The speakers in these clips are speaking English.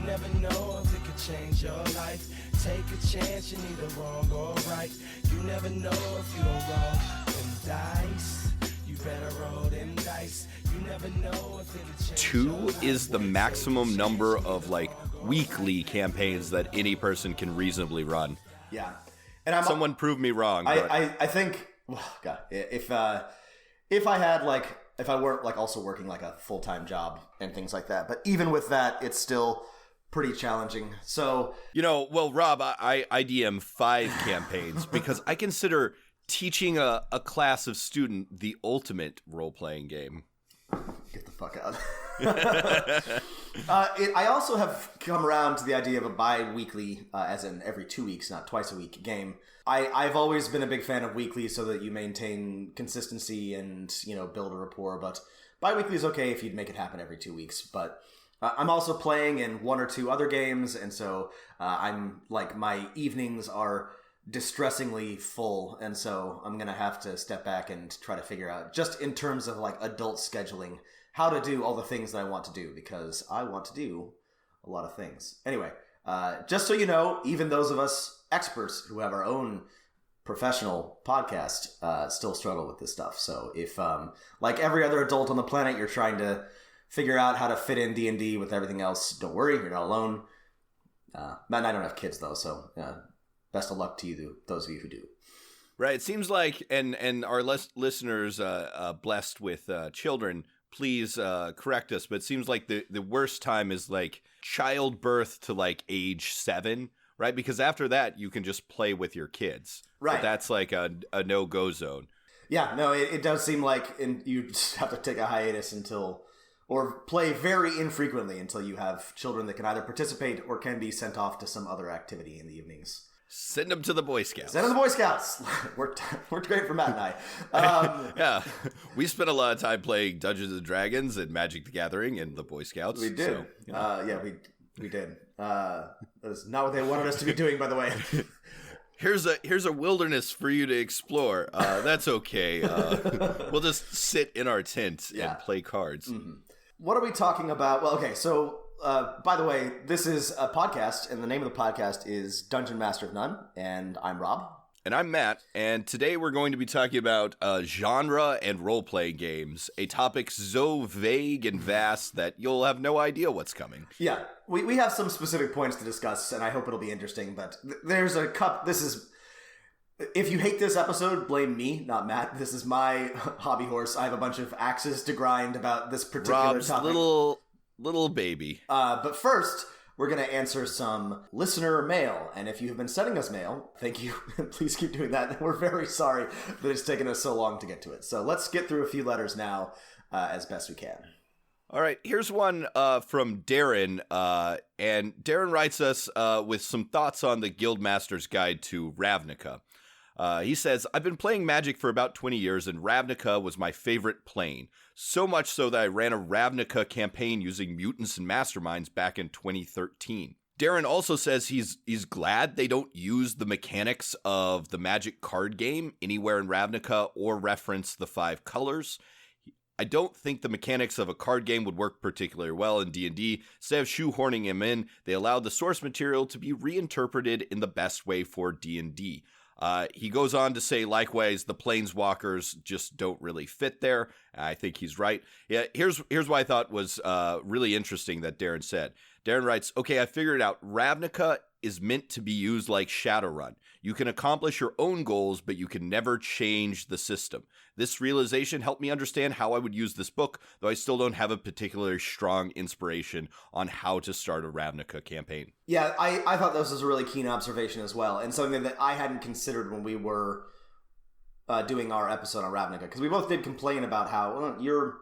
never know if it could change your life. Take a chance, you're neither wrong or right. You never know if you don't roll them dice. You better roll them dice. You never know if it could change 2 is the maximum number of like weekly campaigns that any person can reasonably run. Yeah. And someone prove me wrong. I think, well, God, if I had like, if I weren't like also working like a full-time job and things like that, but even with that, it's still pretty challenging. So, well, Rob, I DM 5 campaigns because I consider teaching a class of student the ultimate role-playing game. Get the fuck out. I also have come around to the idea of a bi-weekly, as in every 2 weeks, not twice a week game. I've always been a big fan of weekly so that you maintain consistency and, build a rapport, but bi-weekly is okay if you'd make it happen every 2 weeks. But I'm also playing in 1 or 2 other games, and so I'm like, my evenings are distressingly full, and so I'm gonna have to step back and try to figure out, just in terms of like adult scheduling, how to do all the things that I want to do, because I want to do a lot of things. Anyway, just so you know, even those of us experts who have our own professional podcast still struggle with this stuff. So if like every other adult on the planet, you're trying to figure out how to fit in D&D with everything else, don't worry, you're not alone. Matt and I don't have kids though, so best of luck to you, those of you who do. Right. It seems like, and our listeners blessed with children, please correct us, but it seems like the worst time is like childbirth to like age 7, right? Because after that, you can just play with your kids. Right. But that's like a no-go zone. Yeah, no, it does seem like you just have to take a hiatus or play very infrequently until you have children that can either participate or can be sent off to some other activity in the evenings. Send them to the Boy Scouts. Send them to the Boy Scouts. Worked great for Matt and I. Yeah, we spent a lot of time playing Dungeons and Dragons and Magic the Gathering and the Boy Scouts. We did. So, we did. That's not what they wanted us to be doing, by the way. Here's a wilderness for you to explore. That's okay. We'll just sit in our tent and play cards. Mm-hmm. What are we talking about? Well, okay, so by the way, this is a podcast, and the name of the podcast is Dungeon Master of None, and I'm Rob. And I'm Matt, and today we're going to be talking about genre and role-playing games, a topic so vague and vast that you'll have no idea what's coming. Yeah, we have some specific points to discuss, and I hope it'll be interesting, but there's a this is... If you hate this episode, blame me, not Matt. This is my hobby horse. I have a bunch of axes to grind about this particular Rob's topic. Little baby. But first, we're going to answer some listener mail. And if you have been sending us mail, thank you. Please keep doing that. We're very sorry that it's taken us so long to get to it. So let's get through a few letters now as best we can. All right, here's one from Darren. And Darren writes us with some thoughts on the Guildmaster's Guide to Ravnica. He says, I've been playing Magic for about 20 years, and Ravnica was my favorite plane. So much so that I ran a Ravnica campaign using mutants and masterminds back in 2013. Darren also says he's glad they don't use the mechanics of the Magic card game anywhere in Ravnica or reference the 5 colors. I don't think the mechanics of a card game would work particularly well in D&D. Instead of shoehorning him in, they allowed the source material to be reinterpreted in the best way for D&D. He goes on to say, likewise, the Planeswalkers just don't really fit there. I think he's right. Yeah, here's what I thought was really interesting that Darren said. Darren writes, okay, I figured it out. Ravnica is meant to be used like Shadowrun. You can accomplish your own goals, but you can never change the system. This realization helped me understand how I would use this book, though I still don't have a particularly strong inspiration on how to start a Ravnica campaign. Yeah, I thought this was a really keen observation as well, and something that I hadn't considered when we were doing our episode on Ravnica, because we both did complain about how you're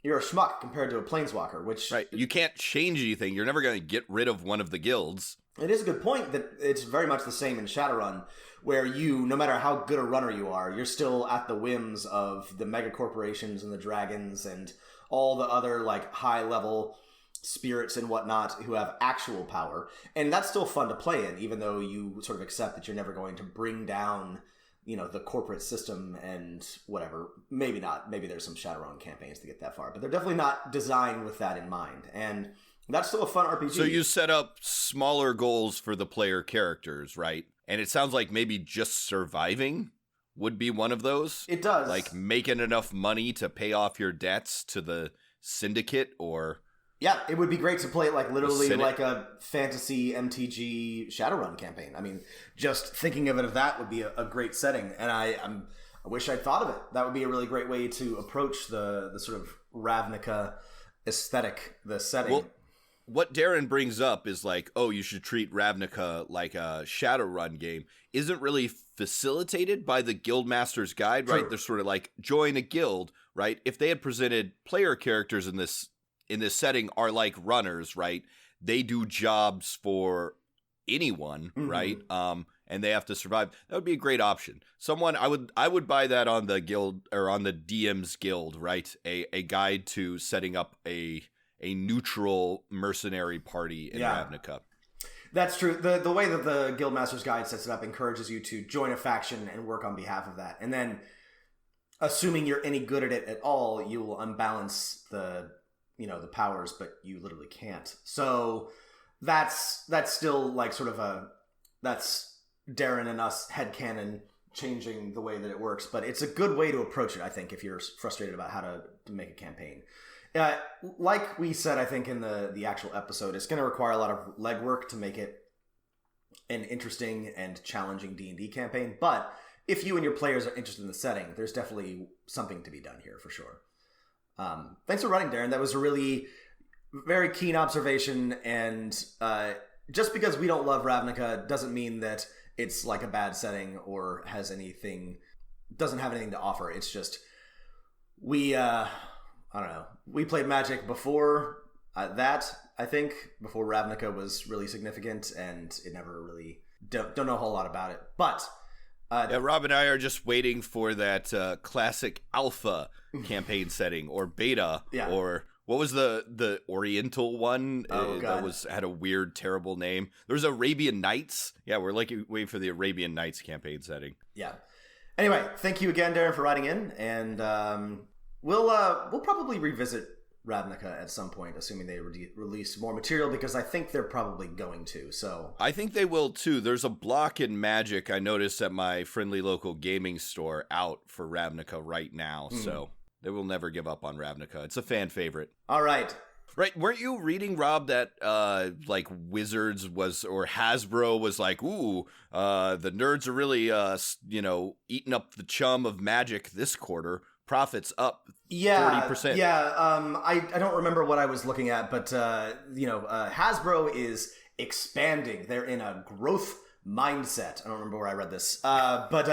a schmuck compared to a Planeswalker, which... Right, you can't change anything. You're never going to get rid of one of the guilds. It is a good point that it's very much the same in Shadowrun, where you, no matter how good a runner you are, you're still at the whims of the mega corporations and the dragons and all the other like high-level spirits and whatnot who have actual power. And that's still fun to play in, even though you sort of accept that you're never going to bring down the corporate system and whatever. Maybe not. Maybe there's some Shadowrun campaigns to get that far, but they're definitely not designed with that in mind. And that's still a fun RPG. So you set up smaller goals for the player characters, right? And it sounds like maybe just surviving would be one of those. It does. Like making enough money to pay off your debts to the syndicate or... Yeah, it would be great to play it like literally like a fantasy MTG Shadowrun campaign. I mean, just thinking of it as that would be a great setting. And I wish I'd thought of it. That would be a really great way to approach the sort of Ravnica aesthetic, the setting. Well, what Darren brings up is like, oh, you should treat Ravnica like a Shadowrun game. Isn't really facilitated by the Guildmaster's Guide, right? True. They're sort of like, join a guild, right? If they had presented player characters in this setting are like runners, right? They do jobs for anyone, right? And they have to survive. That would be a great option. I would buy that on the guild or on the DM's Guild, right? A guide to setting up a neutral mercenary party in Ravnica. That's true. The way that the Guildmaster's Guide sets it up encourages you to join a faction and work on behalf of that. And then, assuming you're any good at it at all, you will unbalance the powers, but you literally can't. So that's still like sort of that's Darren and us headcanon changing the way that it works. But it's a good way to approach it, I think, if you're frustrated about how to make a campaign. Like we said, I think in the actual episode, it's going to require a lot of legwork to make it an interesting and challenging D&D campaign. But if you and your players are interested in the setting, there's definitely something to be done here for sure. Thanks for running, Darren. That was a really very keen observation. And just because we don't love Ravnica doesn't mean that it's like a bad setting or doesn't have anything to offer. It's just I don't know. We played Magic before that, I think, before Ravnica was really significant, and it never really don't know a whole lot about it. But Rob and I are just waiting for that classic alpha campaign setting or beta or what was the Oriental one that had a weird, terrible name. There was Arabian Nights. Yeah, we're waiting for the Arabian Nights campaign setting. Yeah. Anyway, thank you again, Darren, for writing in, and we'll probably revisit Ravnica at some point, assuming they release more material, because I think they're probably going to. So I think they will too. There's a block in Magic I noticed at my friendly local gaming store out for Ravnica right now. So they will never give up on Ravnica. It's a fan favorite. All right. Right, weren't you reading, Rob, that like Wizards or Hasbro was like, ooh, the nerds are really eating up the chum of Magic this quarter. Profits up 30%. Yeah, I don't remember what I was looking at, but Hasbro is expanding. They're in a growth mindset. I don't remember where I read this, but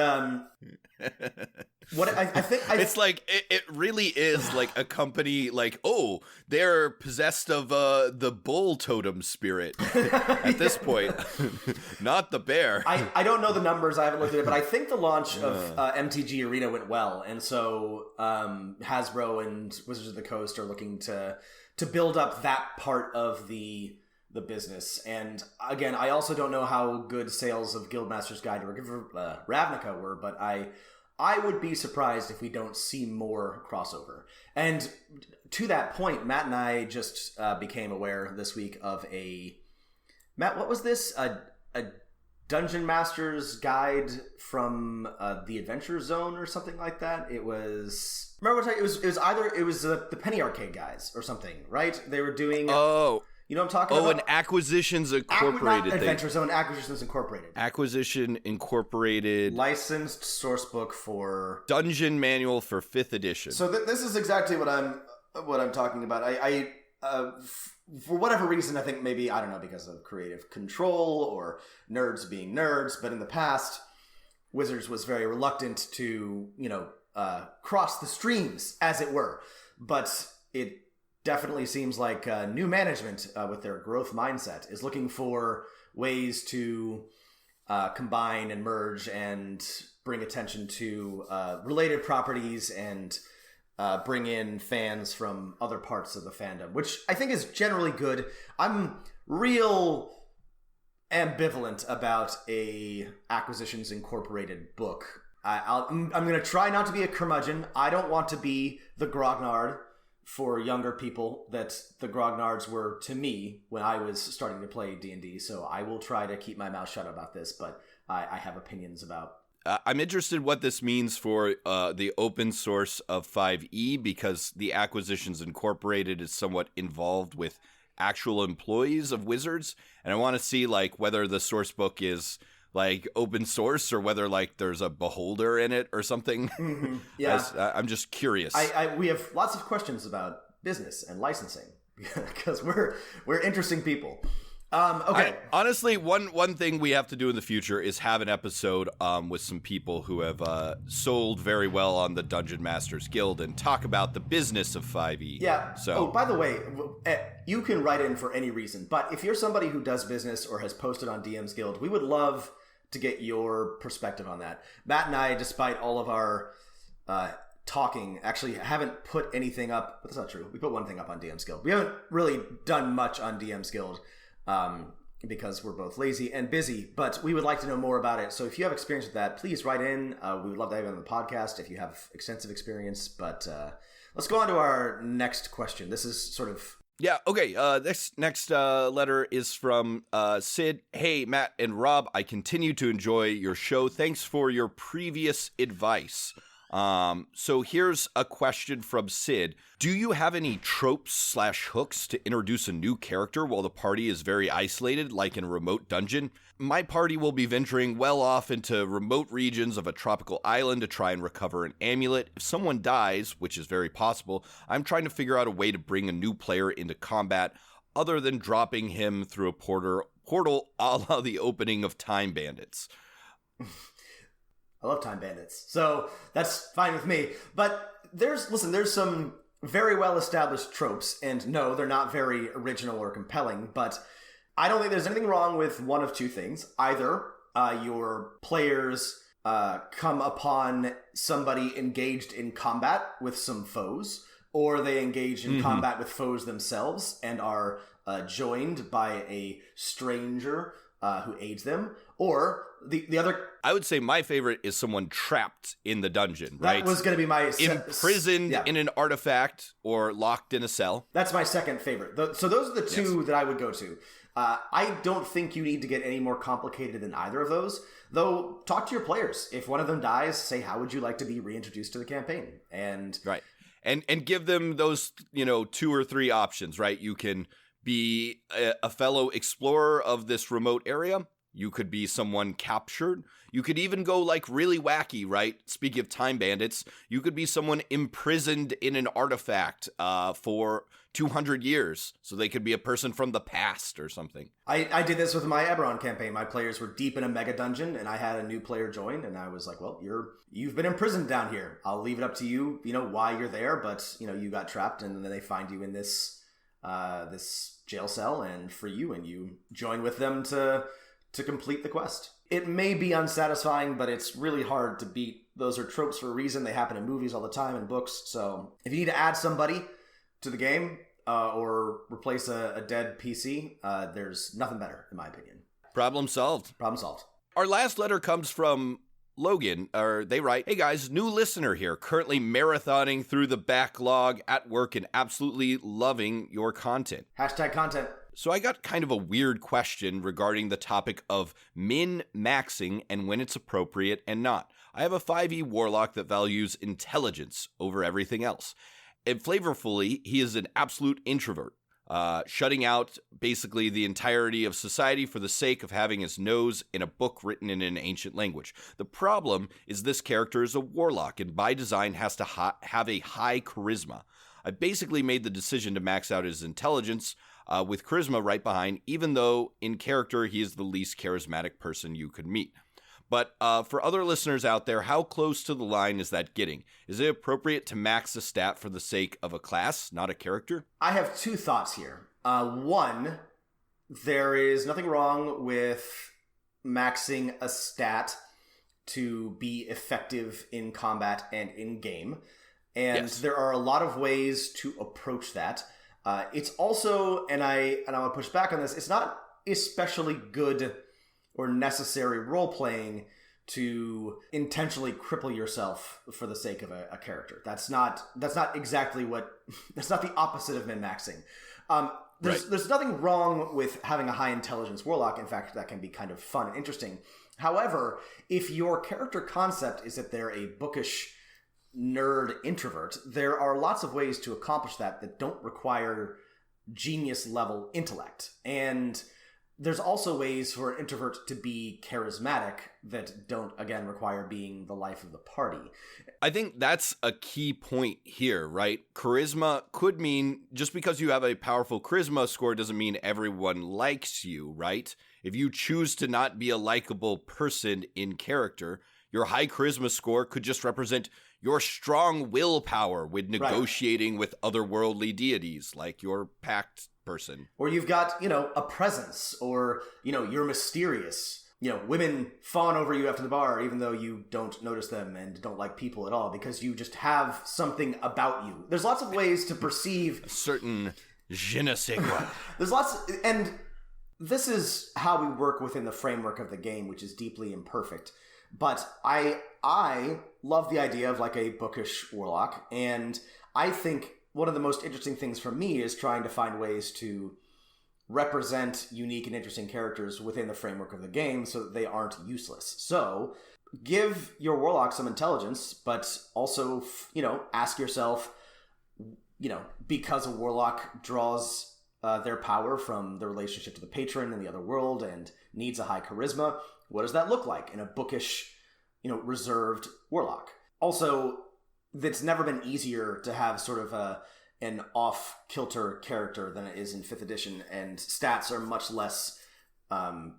what I think it's like it really is like a company like, oh, they're possessed of the bull totem spirit at this point, not the bear. I don't know the numbers. I haven't looked at it, but I think the launch of MTG Arena went well, and so Hasbro and Wizards of the Coast are looking to build up that part of the business. And again, I also don't know how good sales of Guildmaster's Guide or Ravnica were, but I would be surprised if we don't see more crossover. And to that point, Matt and I just became aware this week of Matt, what was this? A Dungeon Master's Guide from the Adventure Zone or something like that? It was... Remember what it was the Penny Arcade guys or something, right? They were doing... You know what I'm talking about? Oh, an Acquisitions Incorporated not Adventure Zone, Acquisitions Incorporated. Acquisition Incorporated. Licensed source book for... Dungeon Manual for 5th edition. So this is exactly what I'm talking about. I for whatever reason, I think maybe, I don't know, because of creative control or nerds being nerds, but in the past, Wizards was very reluctant to, cross the streams, as it were. But it definitely seems like new management with their growth mindset is looking for ways to combine and merge and bring attention to related properties and bring in fans from other parts of the fandom, which I think is generally good. I'm real ambivalent about a Acquisitions Incorporated book. I'm going to try not to be a curmudgeon. I don't want to be the grognard for younger people that the grognards were to me when I was starting to play D&D. So I will try to keep my mouth shut about this, but I have opinions about. I'm interested what this means for the open source of 5e, because the Acquisitions Incorporated is somewhat involved with actual employees of Wizards, and I want to see like whether the source book is like open source or whether like there's a beholder in it or something. Mm-hmm. Yeah, I'm just curious. We have lots of questions about business and licensing because we're interesting people. Okay. Honestly, one thing we have to do in the future is have an episode with some people who have sold very well on the Dungeon Masters Guild and talk about the business of 5e. Yeah. So, oh, by the way, you can write in for any reason, but if you're somebody who does business or has posted on DM's Guild, we would love to get your perspective on that. Matt and I, despite all of our talking, actually haven't put anything up. But that's not true. We put one thing up on DM's Guild. We haven't really done much on DM's Guild. Because we're both lazy and busy, but we would like to know more about it. So if you have experience with that, please write in. We would love to have you on the podcast if you have extensive experience. But let's go on to our next question. This is sort of... Yeah, okay. This next letter is from Sid. Hey, Matt and Rob, I continue to enjoy your show. Thanks for your previous advice. So here's a question from Sid. Do you have any tropes/hooks to introduce a new character while the party is very isolated, like in a remote dungeon? My party will be venturing well off into remote regions of a tropical island to try and recover an amulet. If someone dies, which is very possible, I'm trying to figure out a way to bring a new player into combat other than dropping him through a portal a la the opening of Time Bandits. I love Time Bandits, so that's fine with me. But there's some very well-established tropes, and no, they're not very original or compelling, but I don't think there's anything wrong with one of two things. Either your players come upon somebody engaged in combat with some foes, or they engage in combat with foes themselves and are joined by a stranger who aids them, or the other... I would say my favorite is someone trapped in the dungeon, right? That was going to be my... Imprisoned in an artifact or locked in a cell. That's my second favorite. So those are the two that I would go to. I don't think you need to get any more complicated than either of those, though talk to your players. If one of them dies, say, how would you like to be reintroduced to the campaign? And right. And give them those, 2 or 3 options, right? You can be a fellow explorer of this remote area. You could be someone captured. You could even go like really wacky, right? Speaking of Time Bandits, you could be someone imprisoned in an artifact for 200 years. So they could be a person from the past or something. I did this with my Eberron campaign. My players were deep in a mega dungeon, and I had a new player join, and I was like, well, you've been imprisoned down here. I'll leave it up to you, why you're there, but, you got trapped, and then they find you in this jail cell and free you, and you join with them to complete the quest. It may be unsatisfying, but it's really hard to beat. Those are tropes for a reason. They happen in movies all the time and books. So if you need to add somebody to the game or replace a dead PC, there's nothing better, in my opinion. Problem solved. Problem solved. Our last letter comes from Logan, they write, hey guys, new listener here, currently marathoning through the backlog at work and absolutely loving your content. Hashtag content. So I got kind of a weird question regarding the topic of min-maxing and when it's appropriate and not. I have a 5e warlock that values intelligence over everything else. And flavorfully, he is an absolute introvert, shutting out basically the entirety of society for the sake of having his nose in a book written in an ancient language. The problem is this character is a warlock and by design has to have a high charisma. I basically made the decision to max out his intelligence with charisma right behind, even though in character he is the least charismatic person you could meet. But for other listeners out there, how close to the line is that getting? Is it appropriate to max a stat for the sake of a class, not a character? I have 2 thoughts here. One, there is nothing wrong with maxing a stat to be effective in combat and in game. And there are a lot of ways to approach that. It's also, and I want to push back on this, it's not especially good or necessary role-playing to intentionally cripple yourself for the sake of a character. That's not exactly what that's not the opposite of min-maxing. There's nothing wrong with having a high intelligence warlock. In fact, that can be kind of fun and interesting. However, if your character concept is that they're a bookish nerd introvert, there are lots of ways to accomplish that don't require genius level intellect. And there's also ways for an introvert to be charismatic that don't, again, require being the life of the party. I think that's a key point here, right? Charisma could mean, just because you have a powerful charisma score doesn't mean everyone likes you, right? If you choose to not be a likable person in character, your high charisma score could just represent your strong willpower with negotiating with otherworldly deities, like your pact person. Or you've got, a presence, or, you're mysterious. Women fawn over you after the bar, even though you don't notice them and don't like people at all, because you just have something about you. There's lots of ways to perceive a certain je ne sais quoi. There's lots, and this is how we work within the framework of the game, which is deeply imperfect. But I love the idea of like a bookish warlock, and I think one of the most interesting things for me is trying to find ways to represent unique and interesting characters within the framework of the game so that they aren't useless. So give your warlock some intelligence, but also, ask yourself, because a warlock draws their power from the relationship to the patron in the other world and needs a high charisma, what does that look like in a bookish, reserved warlock? Also, it's never been easier to have sort of an off-kilter character than it is in 5th edition, and stats are much less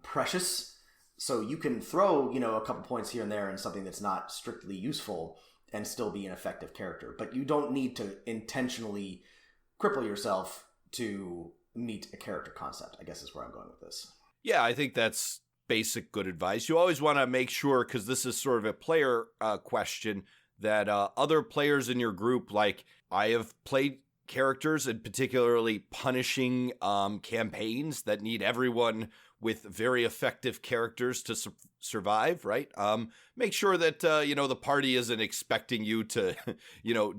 precious. So you can throw, a couple points here and there in something that's not strictly useful and still be an effective character. But you don't need to intentionally cripple yourself to meet a character concept, I guess is where I'm going with this. Yeah, I think that's basic good advice. You always want to make sure, because this is sort of a player question, that other players in your group, like I have played characters and particularly punishing campaigns that need everyone with very effective characters to survive, right? Make sure that, the party isn't expecting you to,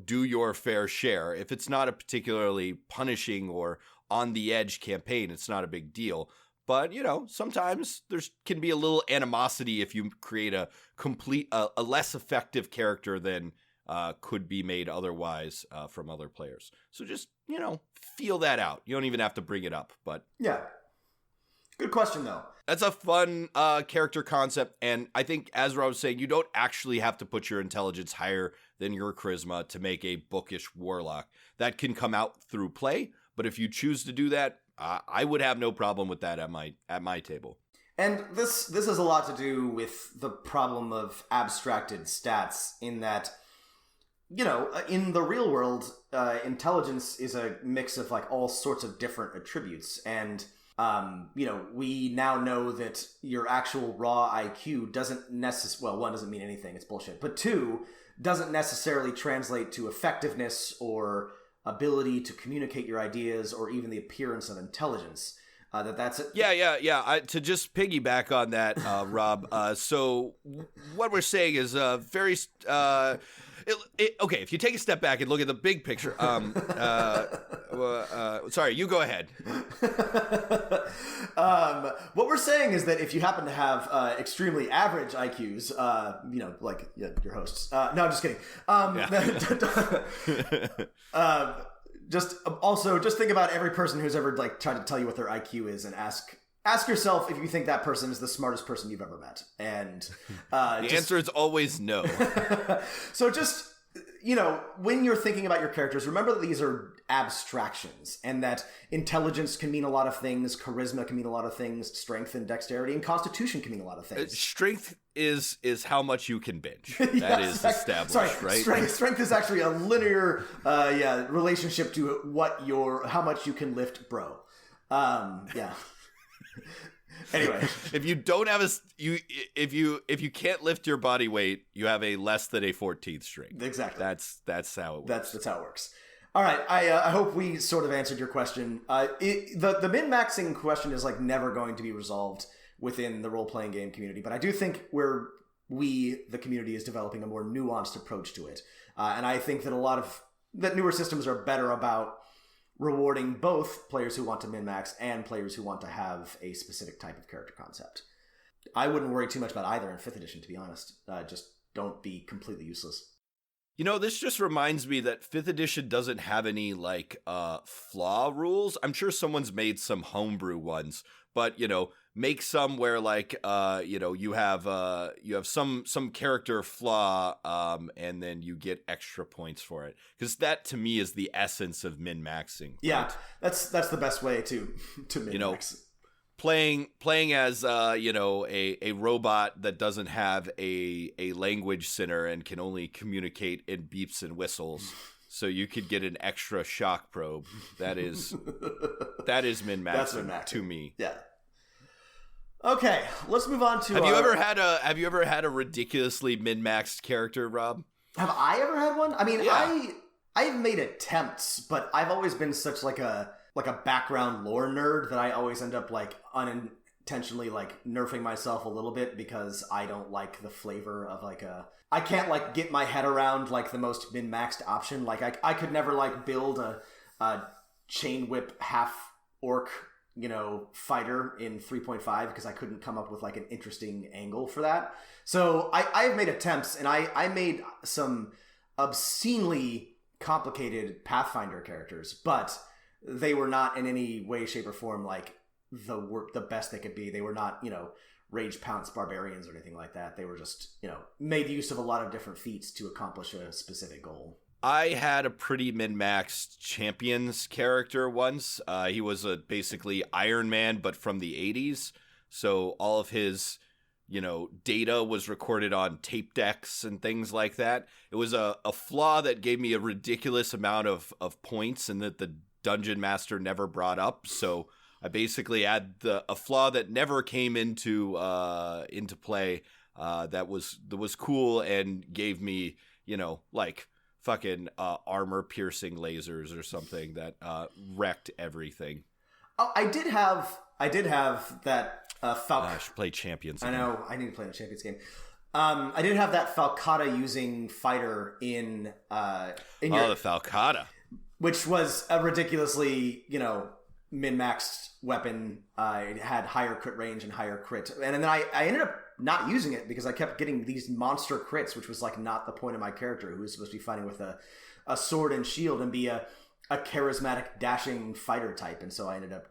do your fair share. If it's not a particularly punishing or on the edge campaign, it's not a big deal. But, sometimes there can be a little animosity if you create a less effective character than could be made otherwise from other players. So just, feel that out. You don't even have to bring it up, but... Yeah. Good question, though. That's a fun character concept, and I think, as Rob was saying, you don't actually have to put your intelligence higher than your charisma to make a bookish warlock. That can come out through play, but if you choose to do that, I would have no problem with that at my table. And this has a lot to do with the problem of abstracted stats, in that, in the real world, intelligence is a mix of like all sorts of different attributes. And, we now know that your actual raw IQ doesn't necessarily, well, one, doesn't mean anything, it's bullshit. But two, doesn't necessarily translate to effectiveness or ability to communicate your ideas or even the appearance of intelligence. That's it. Yeah. To just piggyback on that, Rob. So what we're saying is very. Okay, if you take a step back and look at the big picture. Sorry, you go ahead. What we're saying is that if you happen to have extremely average IQs, like your hosts. No, I'm just kidding. Just think about every person who's ever like tried to tell you what their IQ is, and ask yourself if you think that person is the smartest person you've ever met. And the answer is always no. So just, when you're thinking about your characters, remember that these are abstractions, and that intelligence can mean a lot of things, charisma can mean a lot of things, strength and dexterity, and constitution can mean a lot of things. Strength is how much you can bench. That is established, right? Strength is actually a linear relationship to how much you can lift, bro. Yeah. Anyway, if you don't have if you can't lift your body weight, you have a less than a 14th strength. Exactly. That's how it works. That's how it works. All right. I hope we sort of answered your question. The min-maxing question is like never going to be resolved within the role-playing game community, but I do think we're we, the community, is developing a more nuanced approach to it. And I think that newer systems are better about rewarding both players who want to min-max and players who want to have a specific type of character concept. I wouldn't worry too much about either in 5th edition, to be honest. Just don't be completely useless. You know, this just reminds me that 5th edition doesn't have any, flaw rules. I'm sure someone's made some homebrew ones, but, make some where, you have some character flaw, and then you get extra points for it. Because that, to me, is the essence of min-maxing. Yeah, right? that's the best way to min-max. Playing as a robot that doesn't have a language center and can only communicate in beeps and whistles, so you could get an extra shock probe. That is min-maxing to me. Yeah. Okay, let's move on to. Have you ever had a ridiculously min-maxed character, Rob? Have I ever had one? I mean, yeah. I've made attempts, but I've always been such like a background lore nerd that I always end up unintentionally nerfing myself a little bit because I don't like the flavor of I can't get my head around the most min-maxed option. I could never build a chain whip half orc fighter in 3.5 because I couldn't come up with an interesting angle for that. So I've made attempts, and I made some obscenely complicated Pathfinder characters, but they were not in any way, shape, or form the best they could be. They were not, Rage Pounce barbarians or anything like that. They were just, made use of a lot of different feats to accomplish a specific goal. I had a pretty min-maxed champions character once. He was basically Iron Man, but from the 80s. So all of his, data was recorded on tape decks and things like that. It was a flaw that gave me a ridiculous amount of points and that the Dungeon Master never brought up. So I basically had a flaw that never came into play that was cool and gave me, fucking armor piercing lasers or something that wrecked everything. Oh, I did have that Falcon. I should play Champions again. I know, I need to play the Champions game. I did have that Falcata using fighter in the Falcata, which was a ridiculously, min-maxed weapon. It had higher crit range and higher crit. And then I ended up not using it because I kept getting these monster crits, which was not the point of my character, who was supposed to be fighting with a sword and shield and be a charismatic, dashing fighter type. And so I ended up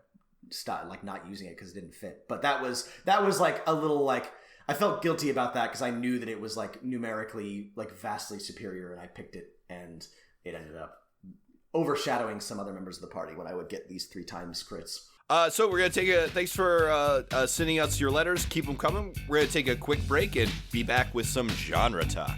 not using it because it didn't fit. But that was a little I felt guilty about that because I knew that it was numerically vastly superior, and I picked it, and it ended up overshadowing some other members of the party when I would get these 3 times crits. So we're going to thanks for sending us your letters. Keep them coming. We're going to take a quick break and be back with some genre talk.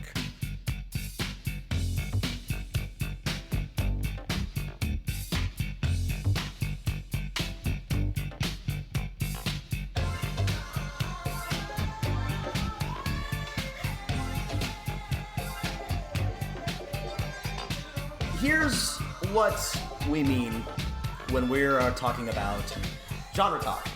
Here's what we mean when we're talking about genre talk.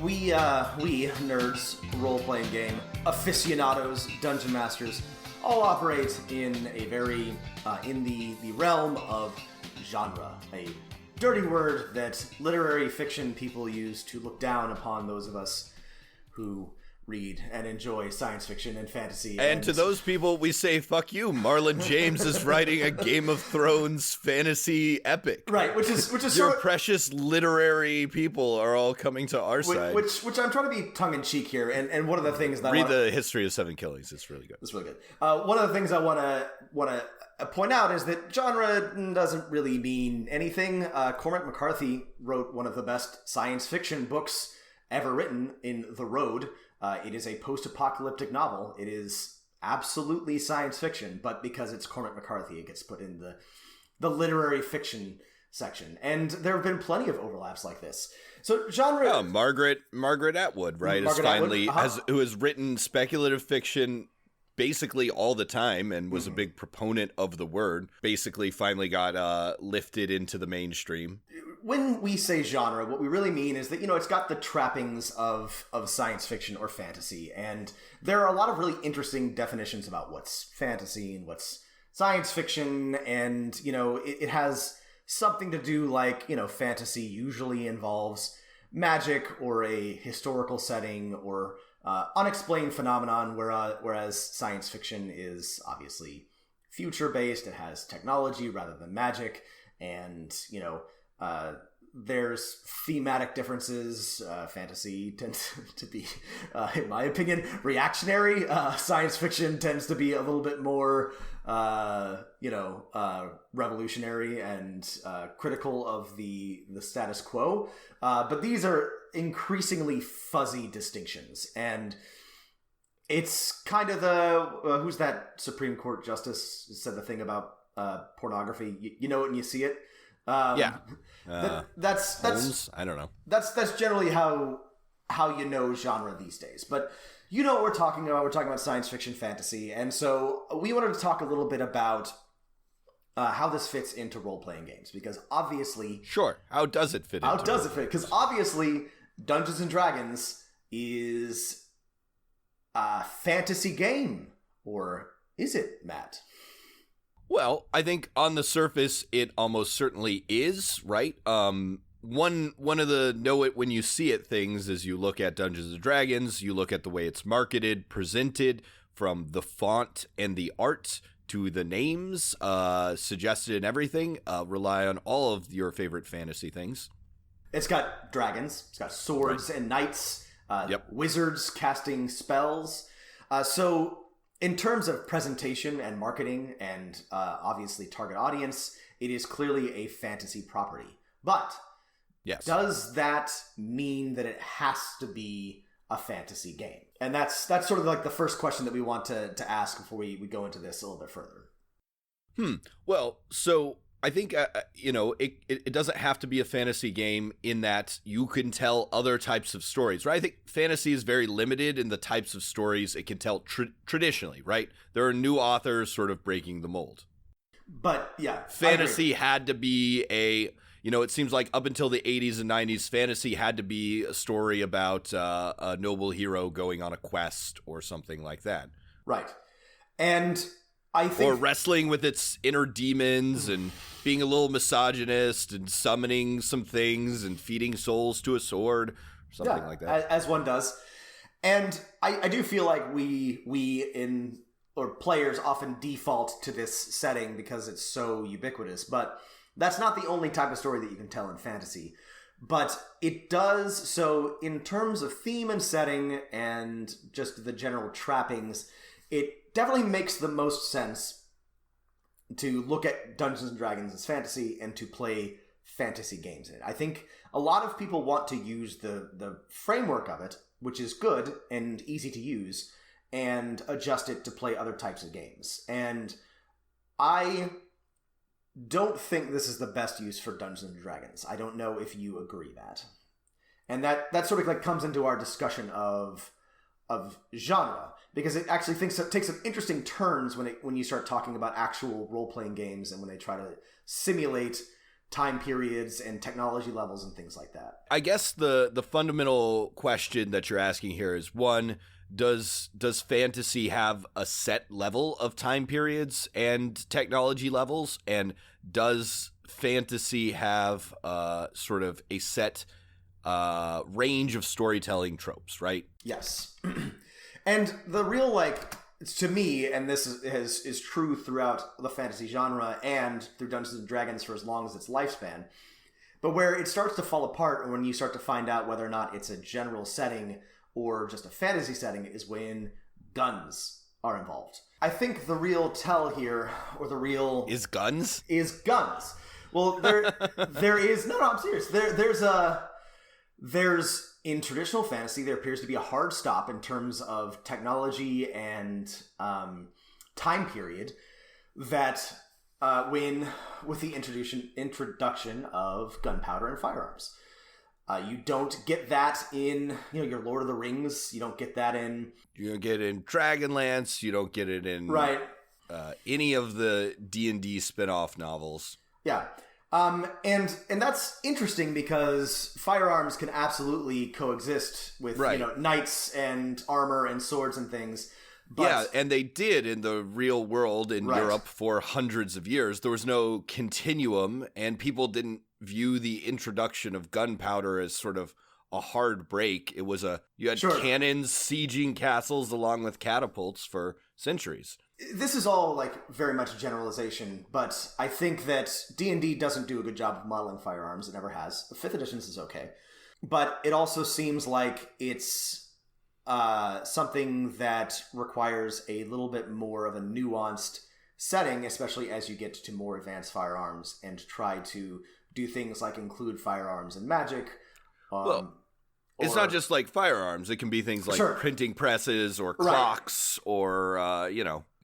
We nerds, role-playing game aficionados, dungeon masters, all operate in a very in the realm of genre, a dirty word that literary fiction people use to look down upon those of us who read and enjoy science fiction and fantasy. And to those people, we say, fuck you. Marlon James is writing a Game of Thrones fantasy epic. Right, which is your precious literary people are all coming to our side. Which I'm trying to be tongue-in-cheek here, and one of the things that read the History of Seven Killings. It's really good. It's really good. One of the things I want to point out is that genre doesn't really mean anything. Cormac McCarthy wrote one of the best science fiction books ever written in The Road. It is a post-apocalyptic novel. It is absolutely science fiction, but because it's Cormac McCarthy, it gets put in the literary fiction section. And there have been plenty of overlaps like this. So genre... Oh, Margaret Atwood, right? Who has written speculative fiction basically all the time and was a big proponent of the word, basically finally got lifted into the mainstream. when we say genre, what we really mean is that, it's got the trappings of science fiction or fantasy. And there are a lot of really interesting definitions about what's fantasy and what's science fiction. And, it has something to do like, fantasy usually involves magic or a historical setting or unexplained phenomenon, whereas science fiction is obviously future-based. It has technology rather than magic. And, there's thematic differences. Fantasy tends to be, in my opinion, reactionary. Science fiction tends to be a little bit more, revolutionary and critical of the status quo. But these are increasingly fuzzy distinctions. And it's kind of who's that Supreme Court justice who said the thing about pornography? You know it and you see it. Yeah. That's Holmes? I don't know. That's generally how genre these days. But what we're talking about. We're talking about science fiction fantasy. And so we wanted to talk a little bit about how this fits into role-playing games. Because obviously... Sure. How does it fit? Because obviously Dungeons & Dragons is a fantasy game. Or is it, Matt? Well, I think on the surface, it almost certainly is, right? One of the know it when you see it things is you look at Dungeons & Dragons, you look at the way it's marketed, presented, from the font and the art to the names, suggested and everything, rely on all of your favorite fantasy things. It's got dragons, it's got swords and knights, wizards casting spells. So in terms of presentation and marketing and obviously target audience, it is clearly a fantasy property. But does that mean that it has to be a fantasy game? And that's sort of like the first question that we want to ask before we go into this a little bit further. Well, so I think, it doesn't have to be a fantasy game in that you can tell other types of stories, right? I think fantasy is very limited in the types of stories it can tell traditionally, right? There are new authors sort of breaking the mold. But, yeah. Fantasy had to be it seems like up until the 80s and 90s, fantasy had to be a story about a noble hero going on a quest or something like that. Right. And I think... Or wrestling with its inner demons and being a little misogynist and summoning some things and feeding souls to a sword or something like that. As one does. And I do feel like players often default to this setting because it's so ubiquitous. But that's not the only type of story that you can tell in fantasy. But it does, so in terms of theme and setting and just the general trappings, it definitely makes the most sense to look at Dungeons & Dragons as fantasy and to play fantasy games in it. I think a lot of people want to use the framework of it, which is good and easy to use, and adjust it to play other types of games. And I don't think this is the best use for Dungeons & Dragons. I don't know if you agree that. And that sort of like comes into our discussion of genre, because it actually takes some interesting turns when you start talking about actual role-playing games and when they try to simulate time periods and technology levels and things like that. I guess the fundamental question that you're asking here is, one, does fantasy have a set level of time periods and technology levels? And does fantasy have sort of a set range of storytelling tropes, right? Yes. And the real, to me, and this is true throughout the fantasy genre and through Dungeons & Dragons for as long as its lifespan, but where it starts to fall apart and when you start to find out whether or not it's a general setting or just a fantasy setting is when guns are involved. I think the real tell here, or the real... Is guns? Well, there is... No, I'm serious. There's in traditional fantasy, there appears to be a hard stop in terms of technology and time period that with the introduction of gunpowder and firearms. You don't get that in your Lord of the Rings. You don't get that in... You don't get it in Dragonlance. You don't get it in right. Any of the D&D spin-off novels. Yeah. And that's interesting because firearms can absolutely coexist with knights and armor and swords and things. But, yeah, and they did in the real world in Europe for hundreds of years. There was no continuum, and people didn't view the introduction of gunpowder as sort of a hard break. It was you had cannons sieging castles along with catapults for centuries. This is all like very much generalization, but I think that D&D doesn't do a good job of modeling firearms. It never has. 5th editions is okay. But it also seems like it's something that requires a little bit more of a nuanced setting, especially as you get to more advanced firearms and try to do things like include firearms and magic. It's not just like firearms. It can be things like printing presses or clocks or,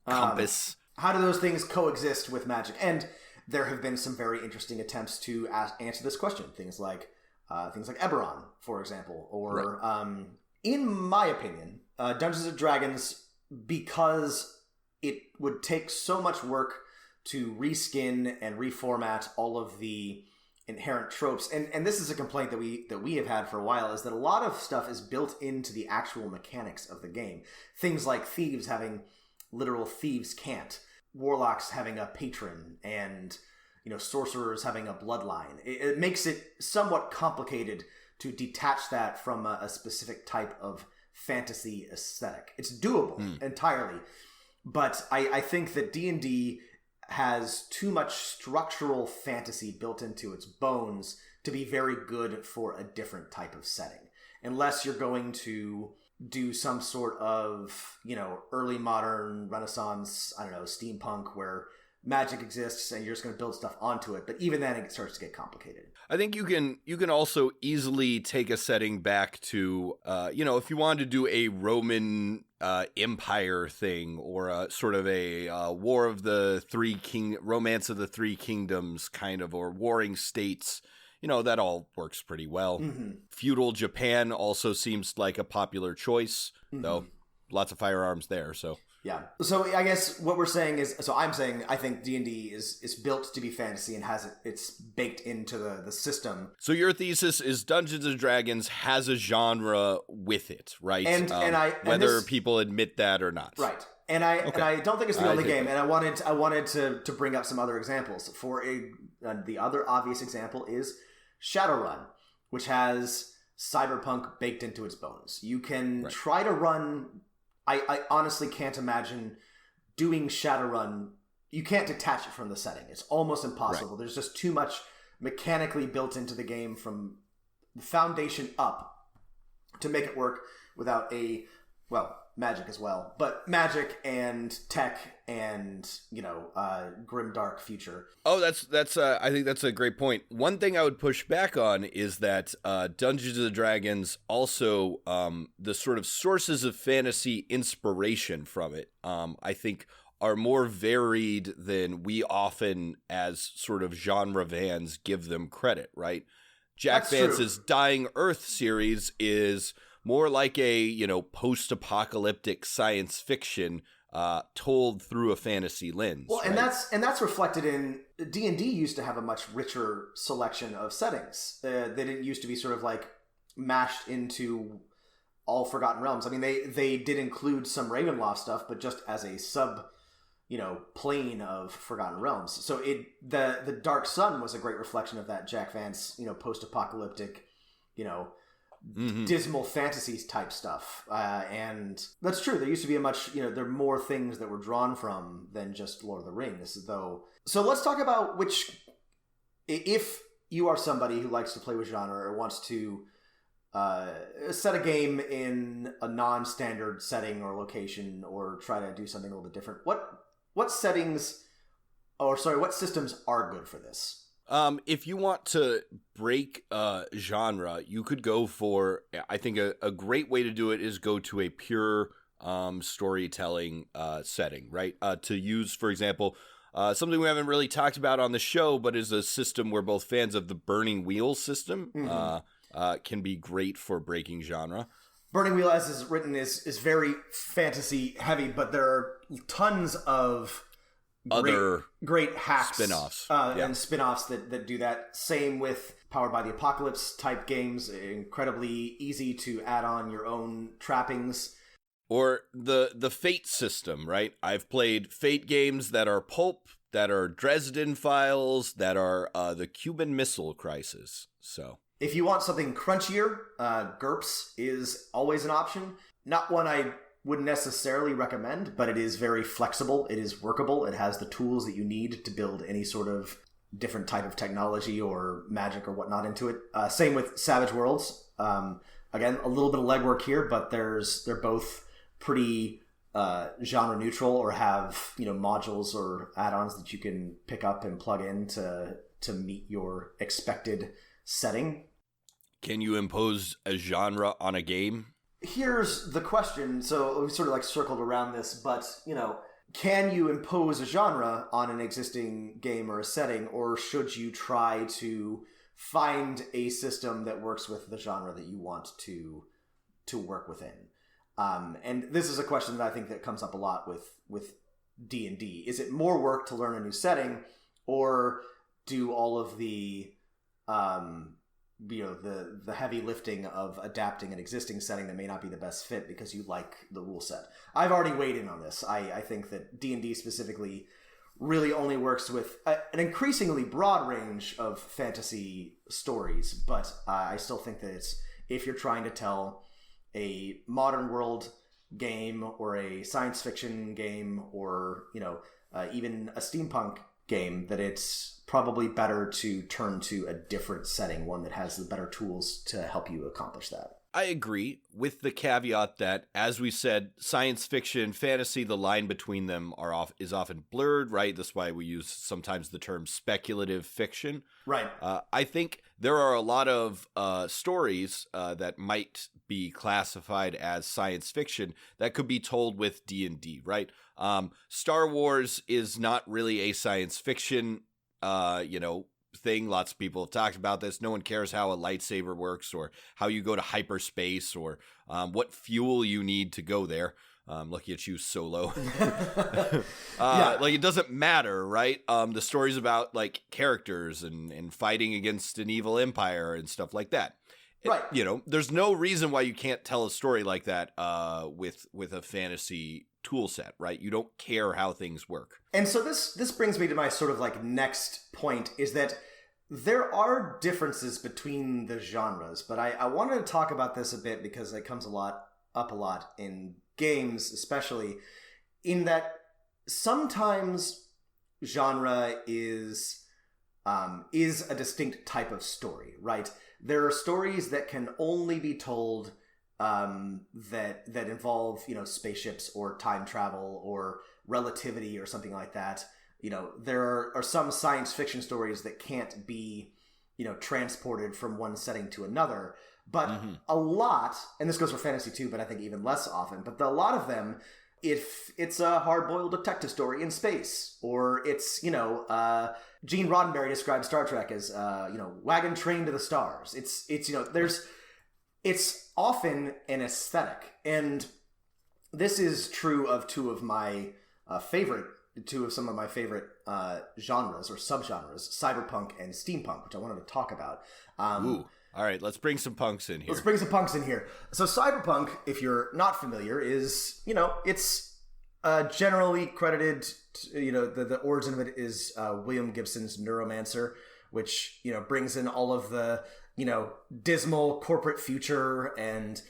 compass. How do those things coexist with magic? And there have been some very interesting attempts to answer this question. Things like Eberron, for example, or in my opinion, Dungeons & Dragons, because it would take so much work to reskin and reformat all of the inherent tropes, and this is a complaint that we have had for a while, is that a lot of stuff is built into the actual mechanics of the game. Things like thieves having literal thieves' cant, warlocks having a patron, and sorcerers having a bloodline. It makes it somewhat complicated to detach that from a specific type of fantasy aesthetic. It's doable entirely, but I think that D&D has too much structural fantasy built into its bones to be very good for a different type of setting. Unless you're going to do some sort of, early modern Renaissance, steampunk, where magic exists and you're just going to build stuff onto it. But even then it starts to get complicated. I think you can also easily take a setting back to, if you wanted to do a Roman Empire thing or a sort of a Romance of the Three Kingdoms kind of, or Warring States, that all works pretty well. Mm-hmm. Feudal Japan also seems like a popular choice, though lots of firearms there, so... Yeah. So I guess what we're saying is, I'm saying I think D&D is built to be fantasy and it's baked into the system. So your thesis is Dungeons & Dragons has a genre with it, right? Whether people admit that or not. Right. And I don't think it's the only game. And I wanted to bring up some other examples. For the other obvious example is Shadowrun, which has cyberpunk baked into its bones. You can try to run... I honestly can't imagine doing Shadowrun. You can't detach it from the setting. It's almost impossible. Right. There's just too much mechanically built into the game from the foundation up to make it work without magic as well. But magic and tech and, grimdark future. Oh, that's I think that's a great point. One thing I would push back on is that Dungeons & Dragons also, the sort of sources of fantasy inspiration from it, I think are more varied than we often as sort of genre fans give them credit, right? Jack Vance's Dying Earth series is more like a, post-apocalyptic science fiction told through a fantasy lens. Well, and that's reflected in D&D used to have a much richer selection of settings. They didn't used to be sort of like mashed into all Forgotten Realms. I mean, they did include some Ravenloft stuff, but just as a sub, plane of Forgotten Realms. So the Dark Sun was a great reflection of that Jack Vance, post-apocalyptic, dismal fantasies type stuff, and that's true. There used to be a much, there are more things that were drawn from than just Lord of the Rings, though. So let's talk about if you are somebody who likes to play with genre or wants to set a game in a non-standard setting or location, or try to do something a little bit different, what systems are good for this? If you want to break genre, you could go for, I think a great way to do it is go to a pure storytelling setting, right? To use, for example, something we haven't really talked about on the show, but is a system we're both fans of, the Burning Wheel system, can be great for breaking genre. Burning Wheel, as is written, is very fantasy heavy, but there are tons of other great hacks, spin-offs and spin-offs that do that. Same with Powered by the Apocalypse type games, incredibly easy to add on your own trappings. Or the Fate system, right? I've played Fate games that are pulp, that are Dresden Files, that are the Cuban Missile Crisis. So if you want something crunchier, GURPS is always an option. Not one I wouldn't necessarily recommend, but it is very flexible. It is workable. It has the tools that you need to build any sort of different type of technology or magic or whatnot into it. Same with Savage Worlds. Again, a little bit of legwork here, but they're both pretty genre neutral, or have modules or add-ons that you can pick up and plug in to meet your expected setting. Can you impose a genre on a game? Here's the question. So we sort of circled around this, but can you impose a genre on an existing game or a setting, or should you try to find a system that works with the genre that you want to work within? And this is a question that I think that comes up a lot with D&D. Is it more work to learn a new setting, or do all of the the heavy lifting of adapting an existing setting that may not be the best fit because you like the rule set? I've already weighed in on this. I think that D&D specifically really only works with an increasingly broad range of fantasy stories, but I still think that if you're trying to tell a modern world game or a science fiction game, or even a steampunk game, that it's probably better to turn to a different setting, one that has the better tools to help you accomplish that. I agree, with the caveat that, as we said, science fiction, fantasy, the line between them is often blurred, right? That's why we use sometimes the term speculative fiction. Right. I think there are a lot of stories that might be classified as science fiction that could be told with D&D, right? Star Wars is not really a science fiction thing. Lots of people have talked about this. No one cares how a lightsaber works, or how you go to hyperspace, or what fuel you need to go there. Lucky at you, Solo. It doesn't matter, right? The story's about characters and fighting against an evil empire and stuff like that. Right. There's no reason why you can't tell a story like that with a fantasy tool set, right? You don't care how things work. And so this brings me to my sort of next point, is that there are differences between the genres, but I wanted to talk about this a bit because it comes up a lot in games, especially, in that sometimes genre is a distinct type of story, right? There are stories that can only be told that involve spaceships or time travel or relativity or something like that. There are some science fiction stories that can't be transported from one setting to another, but a lot, and this goes for fantasy too, but I think even less often, but a lot of them, if it's a hard-boiled detective story in space, or it's Gene Roddenberry describes Star Trek as wagon train to the stars. It's often an aesthetic, and this is true of two of some of my favorite genres or subgenres, cyberpunk and steampunk, which I wanted to talk about. Ooh. All right, let's bring some punks in here. So cyberpunk, if you're not familiar, is it's generally credited to, the origin of it is William Gibson's Neuromancer, which brings in all of the dismal corporate future and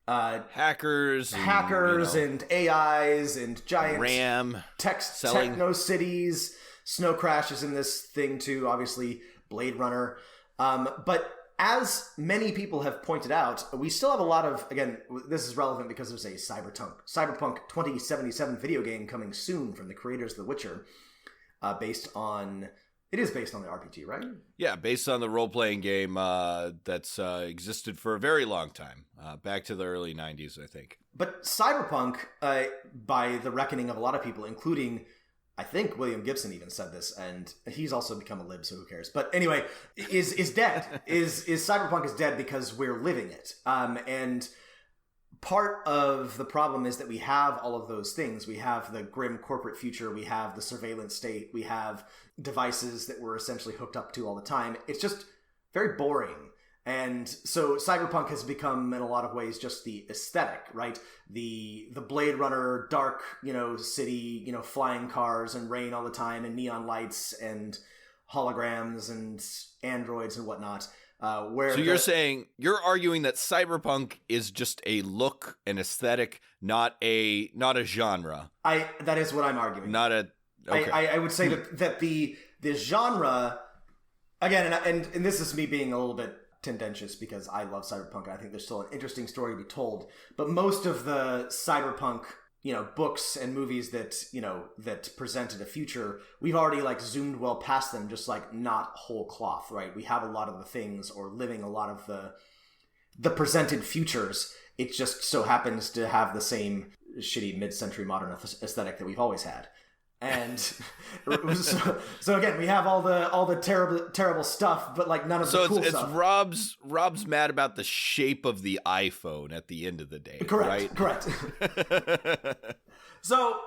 hackers and AIs and giant RAM techno cities. Snow Crash is in this thing too, obviously Blade Runner. But as many people have pointed out, we still have a lot of, again, this is relevant because there's a Cyberpunk 2077 video game coming soon from the creators of The Witcher, based on the RPG, right? Yeah, based on the role-playing game that's existed for a very long time, back to the early 90s, I think. But Cyberpunk, by the reckoning of a lot of people, including, I think William Gibson even said this, and he's also become a lib, so who cares? But anyway, is dead. is Cyberpunk is dead because we're living it. And part of the problem is that we have all of those things. We have the grim corporate future. We have the surveillance state. We have devices that we're essentially hooked up to all the time. It's just very boring. And so Cyberpunk has become, in a lot of ways, just the aesthetic, right? The Blade Runner, dark, city, flying cars and rain all the time and neon lights and holograms and androids and whatnot. So you're arguing that Cyberpunk is just a look, an aesthetic, not a genre. That is what I'm arguing. Okay. I would say that the genre, again, and this is me being a little bit tendentious because I love Cyberpunk and I think there's still an interesting story to be told. But most of the Cyberpunk, books and movies that presented a future, we've already zoomed well past them, just not whole cloth, right? We have a lot of the things or living a lot of the presented futures. It just so happens to have the same shitty mid-century modern aesthetic that we've always had. And so again, we have all the terrible stuff, but none of the cool stuff. So Rob's mad about the shape of the iPhone at the end of the day. Correct. So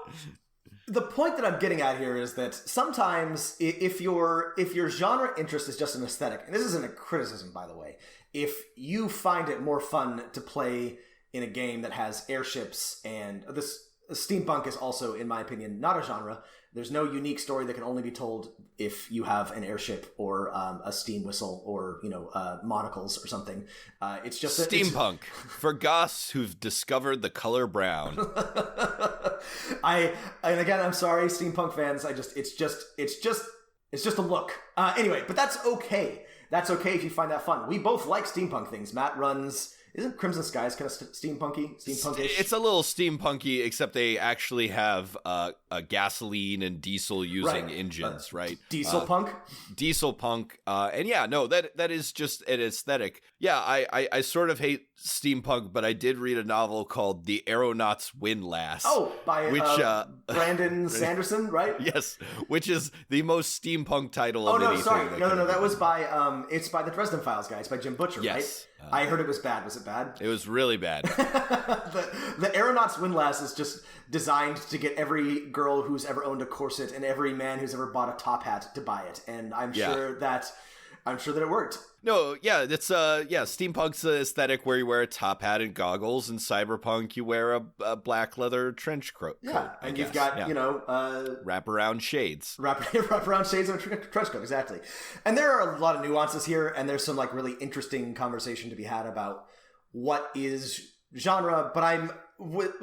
the point that I'm getting at here is that sometimes if your genre interest is just an aesthetic, and this isn't a criticism, by the way, if you find it more fun to play in a game that has airships and this. Steampunk is also, in my opinion, not a genre. There's no unique story that can only be told if you have an airship or a steam whistle or monocles or something. It's just steampunk for Goths who've discovered the color brown. And again, I'm sorry, steampunk fans. It's just a look. Anyway, but that's okay. That's okay if you find that fun. We both like steampunk things. Matt runs. Isn't Crimson Skies kind of steampunky-ish? It's a little steampunky, except they actually have a gasoline and diesel using engines, right? Diesel punk? Diesel punk. And yeah, no, that is just an aesthetic. Yeah, I sort of hate steampunk, but I did read a novel called The Aeronaut's Windlass. Oh, by Brandon Sanderson, right? Yes, which is the most steampunk title of anything. No, that was by, it's by the Dresden Files guy. It's by Jim Butcher, right? I heard it was bad. Was it bad? It was really bad. The Aeronaut's Windlass is just designed to get every girl who's ever owned a corset and every man who's ever bought a top hat to buy it. And I'm sure that it worked. No, yeah, it's steampunk's the aesthetic where you wear a top hat and goggles, and cyberpunk you wear a black leather trench coat. Yeah, and you've got wraparound shades. Wraparound shades of a trench coat, exactly. And there are a lot of nuances here, and there's some really interesting conversation to be had about what is genre. But I'm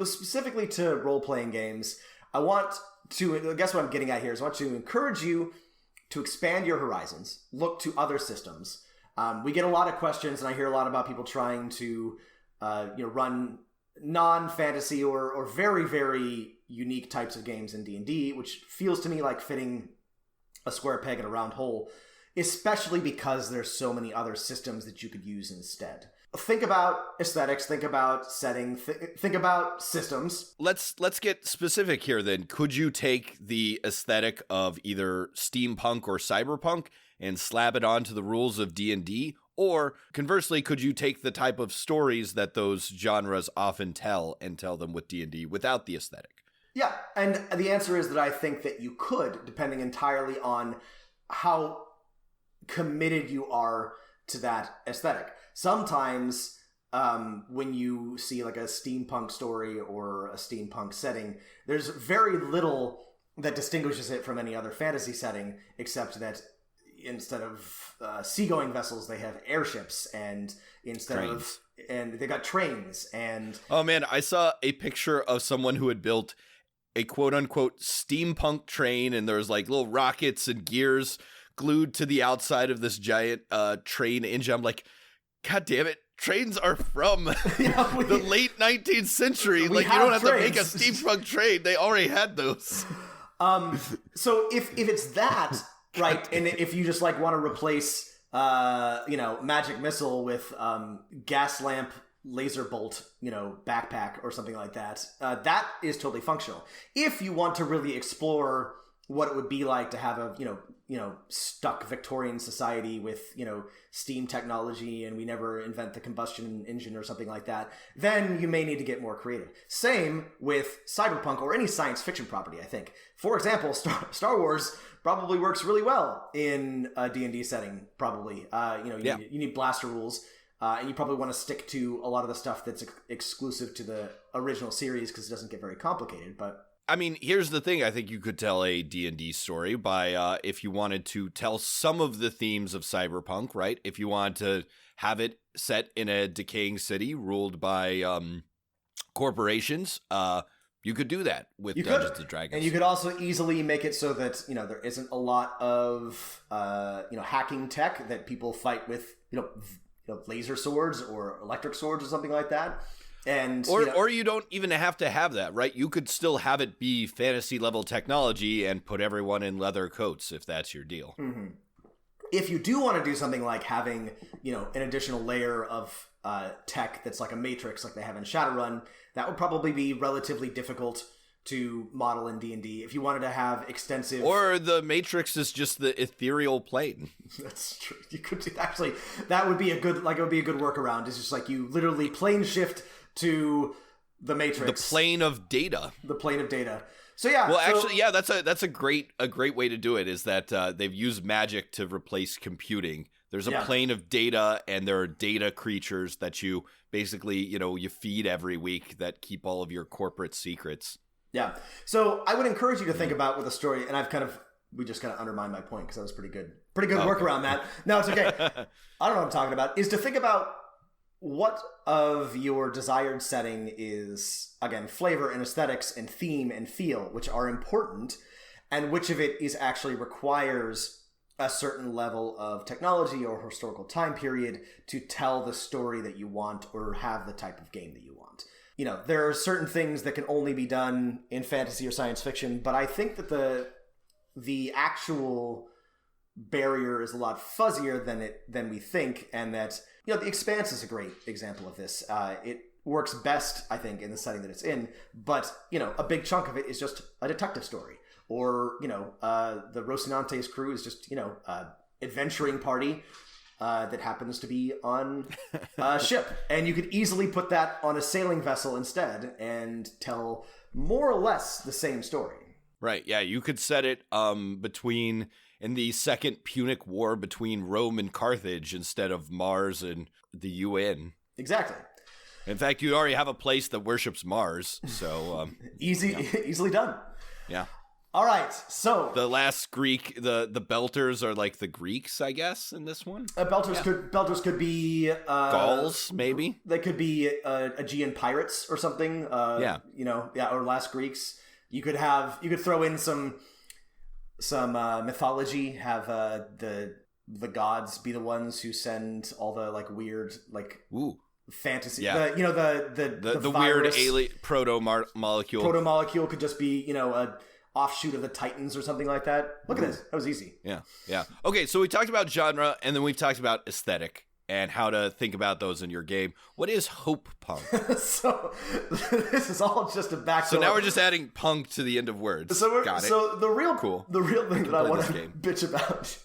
specifically to role playing games. I guess what I'm getting at here is I want to encourage you to expand your horizons, look to other systems. We get a lot of questions, and I hear a lot about people trying to, run non-fantasy or very, very unique types of games in D&D, which feels to me like fitting a square peg in a round hole, especially because there's so many other systems that you could use instead. Think about aesthetics, think about setting, think about systems. Let's get specific here then. Could you take the aesthetic of either steampunk or cyberpunk and slap it onto the rules of D&D? Or conversely, could you take the type of stories that those genres often tell and tell them with D&D without the aesthetic? Yeah, and the answer is that I think that you could, depending entirely on how committed you are to that aesthetic. Sometimes when you see a steampunk story or a steampunk setting, there's very little that distinguishes it from any other fantasy setting, except that instead of seagoing vessels, they have airships, and and they got trains. And oh man, I saw a picture of someone who had built a quote unquote steampunk train, and there's little rockets and gears glued to the outside of this giant train engine. I'm like, God damn it. Trains are from the late 19th century. You don't have to make a steampunk train. They already had those. So if it's that, right, and if you just want to replace magic missile with gas lamp laser bolt, backpack or something like that, that is totally functional. If you want to really explore what it would be like to have a stuck Victorian society with, steam technology and we never invent the combustion engine or something like that, then you may need to get more creative. Same with cyberpunk or any science fiction property, I think. For example, Star Wars probably works really well in a D&D setting, probably. You need blaster rules, and you probably want to stick to a lot of the stuff that's exclusive to the original series because it doesn't get very complicated, but... I mean, here's the thing. I think you could tell a D&D story by, if you wanted to tell some of the themes of cyberpunk, right? If you wanted to have it set in a decaying city ruled by corporations, you could do that with Dungeons & Dragons. And you could also easily make it so that, there isn't a lot of, hacking tech that people fight with, laser swords or electric swords or something like that. And or you don't even have to have that, right? You could still have it be fantasy level technology and put everyone in leather coats if that's your deal. Mm-hmm. If you do want to do something like having, an additional layer of tech that's like a matrix like they have in Shadowrun, that would probably be relatively difficult to model in D&D. If you wanted to have extensive... Or the matrix is just the ethereal plane. That's true. You could actually, that would be a good workaround. It's just like you literally plane shift to the matrix, the plane of data. So yeah. Well, actually, yeah, that's a great way to do it. Is that they've used magic to replace computing. There's a plane of data, and there are data creatures that you basically you feed every week that keep all of your corporate secrets. Yeah. So I would encourage you to think about with a story, and we just kind of undermined my point because that was pretty good work around that. No, it's okay. I don't know what I'm talking about. Is to think about what of your desired setting is, again, flavor and aesthetics and theme and feel, which are important, and which of it is actually requires a certain level of technology or historical time period to tell the story that you want or have the type of game that you want. There are certain things that can only be done in fantasy or science fiction, but I think that the actual barrier is a lot fuzzier than we think, and that The Expanse is a great example of this. It works best, I think, in the setting that it's in, but a big chunk of it is just a detective story, or the Rocinante's crew is just adventuring party that happens to be on a ship, and you could easily put that on a sailing vessel instead and tell more or less the same story. Right, yeah, you could set it in the Second Punic War between Rome and Carthage instead of Mars and the UN. Exactly. In fact, you already have a place that worships Mars, so... Easily done. Yeah. All right, so... The last Greek, the Belters are like the Greeks, I guess, in this one? Belters could be... Gauls, maybe? They could be Aegean pirates or something. Or last Greeks. You could throw in some mythology, have the gods be the ones who send all the weird fantasy. Yeah. The weird virus, alien proto-molecule. Proto-molecule could just be a offshoot of the Titans or something like that. Look at this. That was easy. Yeah. Okay, so we talked about genre, and then we've talked about aesthetic and how to think about those in your game. What is hope punk? So this is all just a back. So now we're just adding punk to the end of words. Got it. So the real thing that I want to bitch about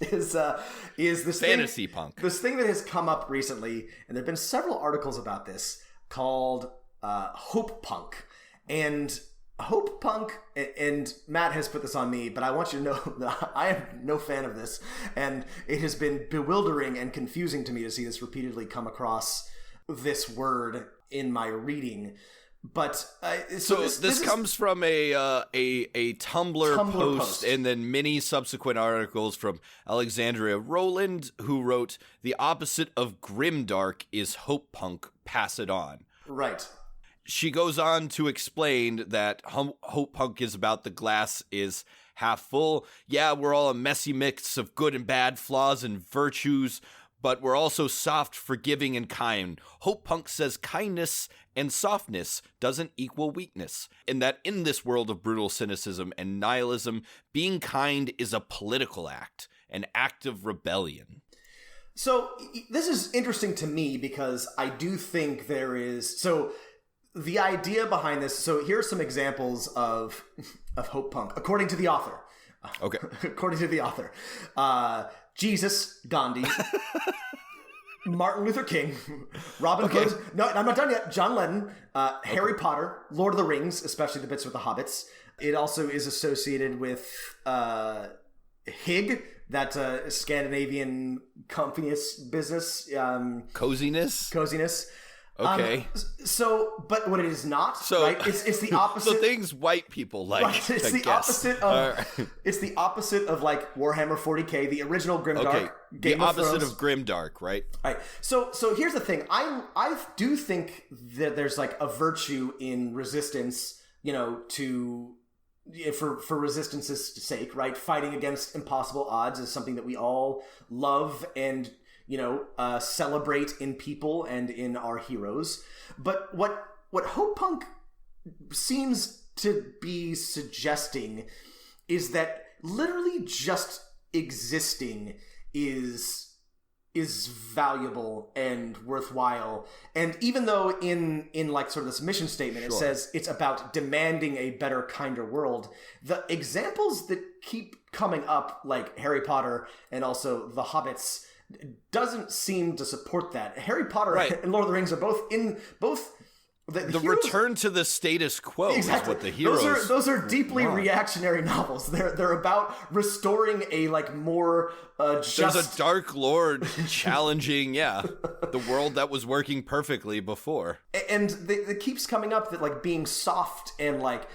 is this fantasy punk. This thing that has come up recently, and there've been several articles about this, called hope punk. And hope punk, and Matt has put this on me, but I want you to know that I am no fan of this, and it has been bewildering and confusing to me to see this repeatedly come across this word in my reading. But this comes from a Tumblr post and then many subsequent articles from Alexandria Rowland, who wrote, "The opposite of grimdark is hope punk, pass it on." Right. She goes on to explain that hope punk is about the glass is half full. Yeah, we're all a messy mix of good and bad, flaws and virtues, but we're also soft, forgiving, and kind. Hope punk says kindness and softness doesn't equal weakness, and that in this world of brutal cynicism and nihilism, being kind is a political act, an act of rebellion. So this is interesting to me because I do think there is... So the idea behind this... So here are some examples of hope punk, according to the author. Okay. According to the author. Jesus, Gandhi, Martin Luther King, Robin Hood. No, I'm not done yet. John Lennon, Harry Potter, Lord of the Rings, especially the bits with the hobbits. It also is associated with Hig, that Scandinavian comfiness business. Coziness. Okay. But what it is not, right? It's the opposite. So things white people like. Right, it's the opposite of. It's the opposite of like Warhammer 40K, the original Grimdark. Okay. Game the of opposite Thrones. of Grimdark, right? Right. So here's the thing. I do think that there's like a virtue in resistance, for resistance's sake, right? Fighting against impossible odds is something that we all love and celebrate in people and in our heroes. But what Hope Punk seems to be suggesting is that literally just existing is valuable and worthwhile. And even though in like sort of this mission statement, It says it's about demanding a better, kinder world, the examples that keep coming up, like Harry Potter and also the Hobbits, doesn't seem to support that. Harry Potter and Lord of the Rings are both the heroes, return to the status quo is what the heroes. Those are deeply reactionary novels. They're about restoring a like more just. There's a Dark Lord challenging, the world that was working perfectly before. And it keeps coming up that like being soft and like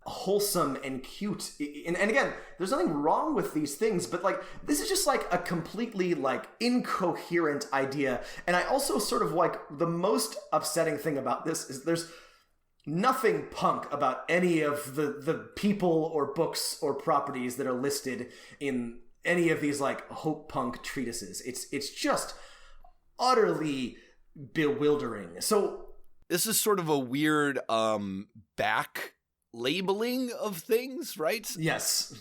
wholesome and cute, and again, there's nothing wrong with these things, but like this is just like a completely like incoherent idea. And I also sort of like, the most upsetting thing about this is there's nothing punk about any of the people or books or properties that are listed in any of these like Hope Punk treatises. It's just utterly bewildering. So this is sort of a weird back labeling of things, right? Yes.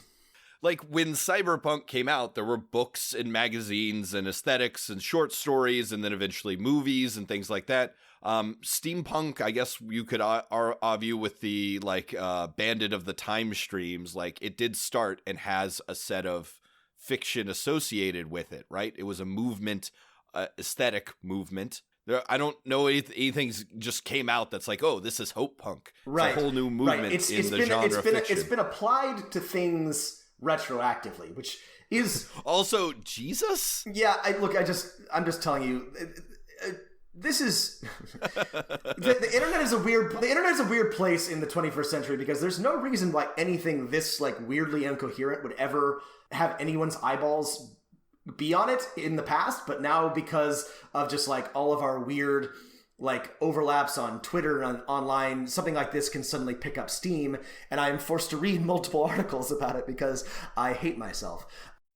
Like when Cyberpunk came out, there were books and magazines and aesthetics and short stories and then eventually movies and things like that. Steampunk, I guess you could argue with the like Bandit of the Time streams, like it did start and has a set of fiction associated with it, right? It was a movement, aesthetic movement. I don't know anything just came out that's like, oh, this is Hope Punk. Right. It's a whole new movement in the genre of fiction. It's been applied to things retroactively, which is also Jesus. Yeah, I'm just telling you, this is the internet is a weird place in the 21st century, because there's no reason why anything this like weirdly incoherent would ever have anyone's eyeballs be on it in the past, but now because of just like all of our weird like overlaps on Twitter and online, something like this can suddenly pick up steam, and I am forced to read multiple articles about it because I hate myself.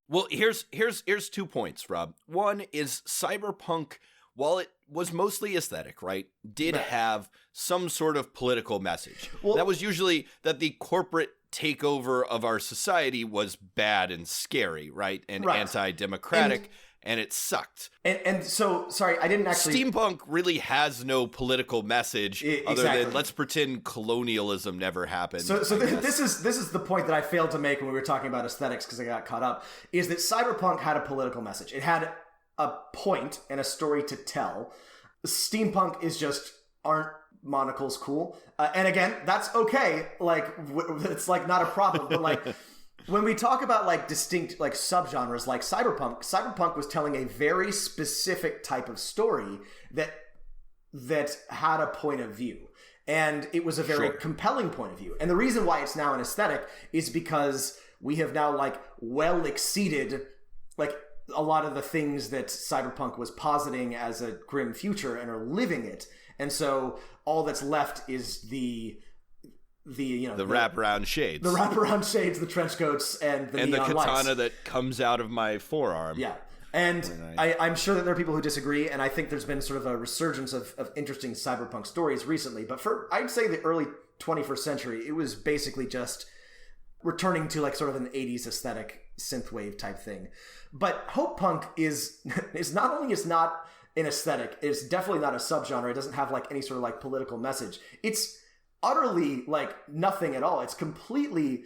Well, here's 2 points, Rob. One is Cyberpunk, while it was mostly aesthetic, right, did have some sort of political message. Well, that was usually that the corporate takeover of our society was bad and scary, right? And anti-democratic, and it sucked. And so, sorry, I didn't actually... Steampunk really has no political message other than let's pretend colonialism never happened. So this is the point that I failed to make when we were talking about aesthetics, because I got caught up, is that Cyberpunk had a political message. It had a point and a story to tell. Steampunk is just, aren't monocles cool? And again, that's okay. Like, it's like not a problem, but like... When we talk about like distinct like subgenres like Cyberpunk was telling a very specific type of story that had a point of view. And it was a very compelling point of view. And the reason why it's now an aesthetic is because we have now like well exceeded like a lot of the things that Cyberpunk was positing as a grim future and are living it. And so all that's left is the wraparound shades. The wraparound shades, the trench coats, and the neon katana lights. that comes out of my forearm. Yeah. And I'm sure that there are people who disagree, and I think there's been sort of a resurgence of interesting cyberpunk stories recently. But I'd say the early 21st century, it was basically just returning to like sort of an 80s aesthetic synthwave type thing. But Hope Punk is not only is not an aesthetic, it's definitely not a subgenre. It doesn't have like any sort of like political message. It's utterly like nothing at all. It's completely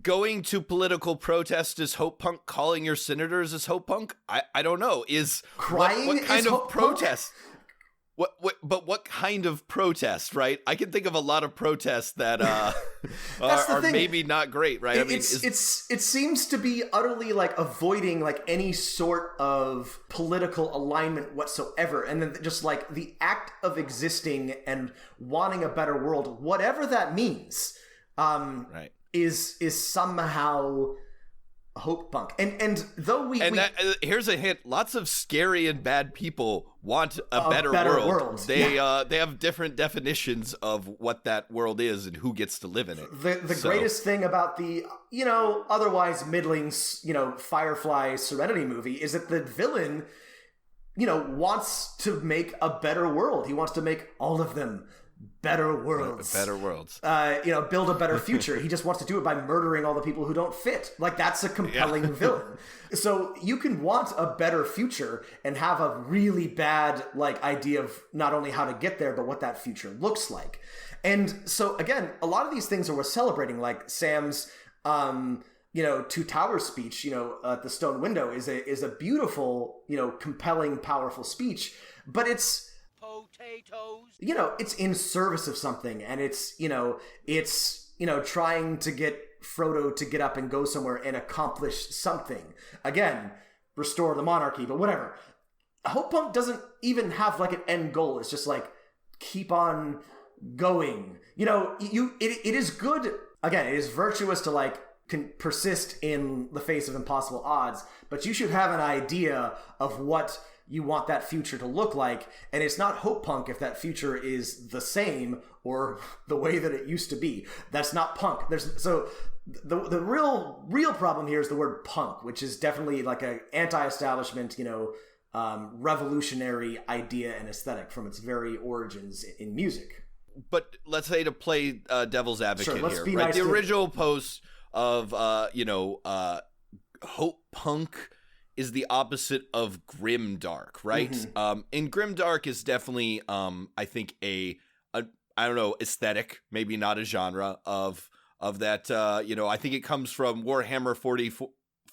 going to political protest is hope punk? Calling your senators is hope punk? I don't know. Crying what kind is of hope protest? But what kind of protest, right? I can think of a lot of protests that are maybe not great, right? It seems to be utterly like avoiding like any sort of political alignment whatsoever, and then just like the act of existing and wanting a better world, whatever that means, right, is somehow hope punk. And though here's a hint: lots of scary and bad people want a better world. They have different definitions of what that world is and who gets to live in it. The greatest thing about the otherwise middling Firefly Serenity movie is that the villain wants to make a better world. He wants to make all of them better worlds. Build a better future. He just wants to do it by murdering all the people who don't fit. Like, that's a compelling villain. So you can want a better future and have a really bad idea of not only how to get there, but what that future looks like. And so again, a lot of these things are worth celebrating, like Sam's Two Towers speech, at the stone window is a beautiful, compelling, powerful speech, but it's potatoes. It's in service of something, and it's trying to get Frodo to get up and go somewhere and accomplish something. Again, restore the monarchy, but whatever. Hope Punk doesn't even have an end goal. It's just keep on going. It is good. Again, it is virtuous to can persist in the face of impossible odds, but you should have an idea of what you want that future to look like, and it's not hope punk if that future is the same or the way that it used to be. That's not punk. The real problem here is the word punk, which is definitely an anti-establishment, revolutionary idea and aesthetic from its very origins in music. But let's say, to play devil's advocate here, right? Nice, the original post of hope punk is the opposite of grim dark, right? Mm-hmm. And grim dark is definitely, I think, a I don't know, aesthetic, maybe not a genre of that. I think it comes from Warhammer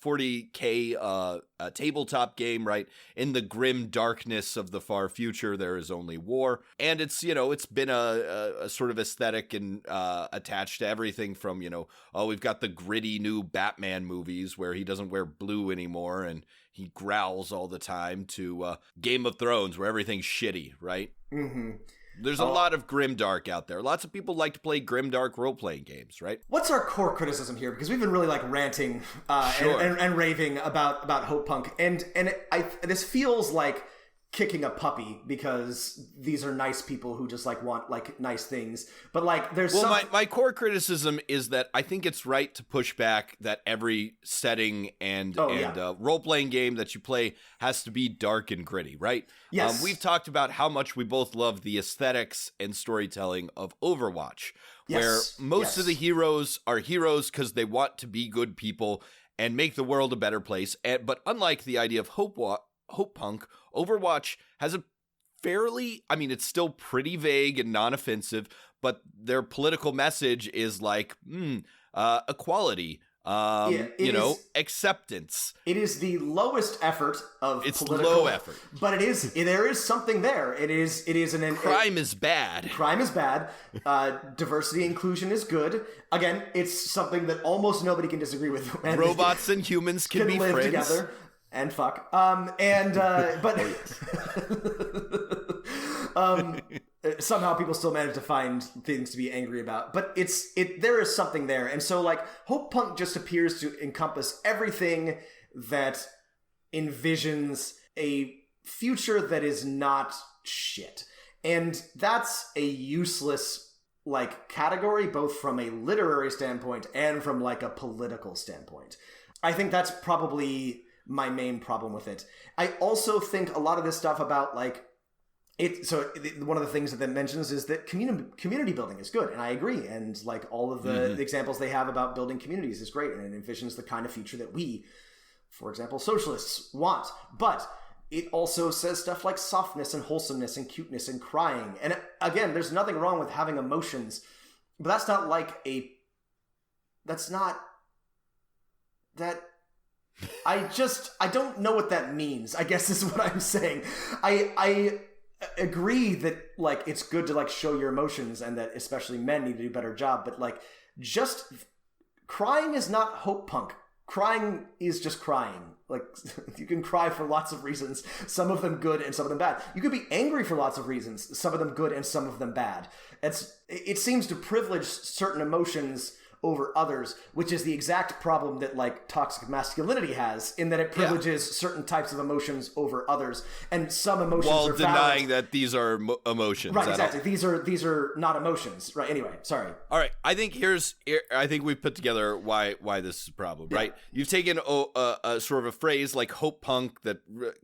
40K tabletop game, right? In the grim darkness of the far future, there is only war, and it's it's been a sort of aesthetic and attached to everything from we've got the gritty new Batman movies where he doesn't wear blue anymore and he growls all the time, to Game of Thrones where everything's shitty, right? Mm-hmm. There's a lot of grimdark out there. Lots of people like to play grimdark role-playing games, right? What's our core criticism here? Because we've been really ranting and raving about hope punk, and this feels like kicking a puppy, because these are nice people who just want nice things, but there's my core criticism is that I think it's right to push back that every setting and role-playing game that you play has to be dark and gritty, right? Yes. We've talked about how much we both love the aesthetics and storytelling of Overwatch, where most of the heroes are heroes because they want to be good people and make the world a better place. But unlike the idea of hope punk, Overwatch has a fairly, it's still pretty vague and non-offensive, but their political message is equality, acceptance. It is the lowest effort of it's political, low effort, but there is something there. It is crime is bad. Crime is bad. Diversity inclusion is good. Again, it's something that almost nobody can disagree with. Robots and humans can be live friends together. And fuck. Somehow people still manage to find things to be angry about. But there is something there. And so hope punk just appears to encompass everything that envisions a future that is not shit. And that's a useless category, both from a literary standpoint and from a political standpoint. I think that's probably my main problem with it. I also think a lot of this stuff about one of the things that it mentions is that community building is good, and I agree. And all of the examples they have about building communities is great, and it envisions the kind of future that we, for example, socialists, want. But it also says stuff like softness and wholesomeness and cuteness and crying. And again, there's nothing wrong with having emotions, but that's not that I don't know what that means, I guess is what I'm saying. I agree that, like, it's good to, like, show your emotions and that especially men need to do a better job, but, like, just crying is not hope punk. Crying is just crying. Like, you can cry for lots of reasons, some of them good and some of them bad. You could be angry for lots of reasons, some of them good and some of them bad. It seems to privilege certain emotions over others, which is the exact problem that, like, toxic masculinity has, in that it privileges certain types of emotions over others, and some emotions while are denying valid. that these are emotions. Right, exactly. These are not emotions. Right. Anyway, sorry. All right. I think we've put together why this is a problem. Right. You've taken a sort of a phrase like hope punk that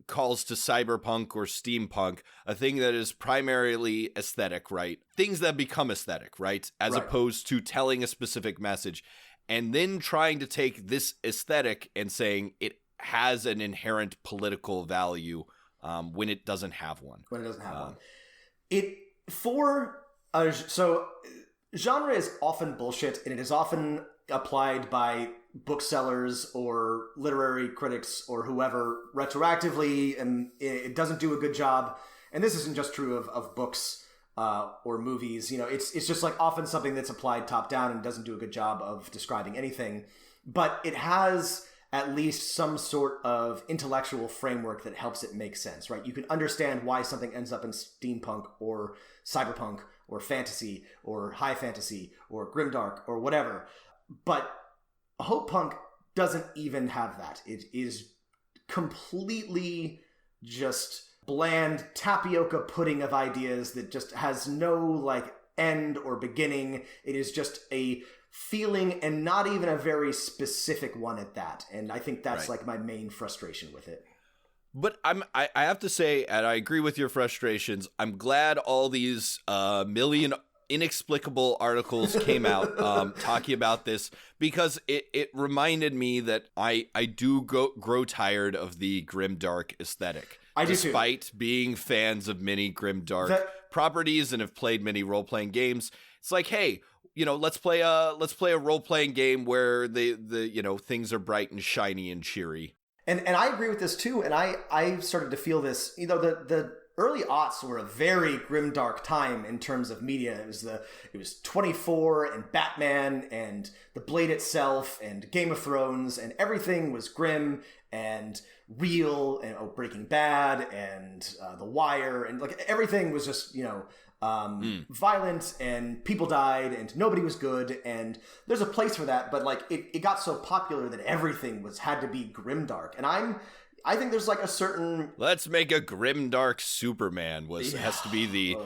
calls to cyberpunk or steampunk, a thing that is primarily aesthetic, right? Things that become aesthetic, right? As opposed to telling a specific message, and then trying to take this aesthetic and saying it has an inherent political value when it doesn't have one. So genre is often bullshit, and it is often applied by booksellers or literary critics or whoever retroactively, and it doesn't do a good job. And this isn't just true of books or movies. You know, it's just, like, often something that's applied top down and doesn't do a good job of describing anything. But it has at least some sort of intellectual framework that helps it make sense, right? You can understand why something ends up in steampunk or cyberpunk or fantasy or high fantasy or grimdark or whatever. But hope punk doesn't even have that. It is completely just bland tapioca pudding of ideas that just has no, like, end or beginning. It is just a feeling, and not even a very specific one at that. And I think that's like my main frustration with it. But I have to say, and I agree with your frustrations, I'm glad all these million inexplicable articles came out talking about this, because it reminded me that I do grow tired of the grimdark aesthetic. Despite being fans of many grimdark properties and have played many role-playing games, it's like, hey, you know, let's play a role-playing game where the you know, things are bright and shiny and cheery. And I agree with this too. And I started to feel this. You know, the early aughts were a very grimdark time in terms of media. It was 24 and Batman and The Blade itself and Game of Thrones, and everything was grim and real, and Breaking Bad and The Wire, and, like, everything was just, you know, violent, and people died, and nobody was good, and there's a place for that. But, like, it got so popular that everything had to be grimdark, and I think there's, like, a certain... Let's make a grimdark Superman has to be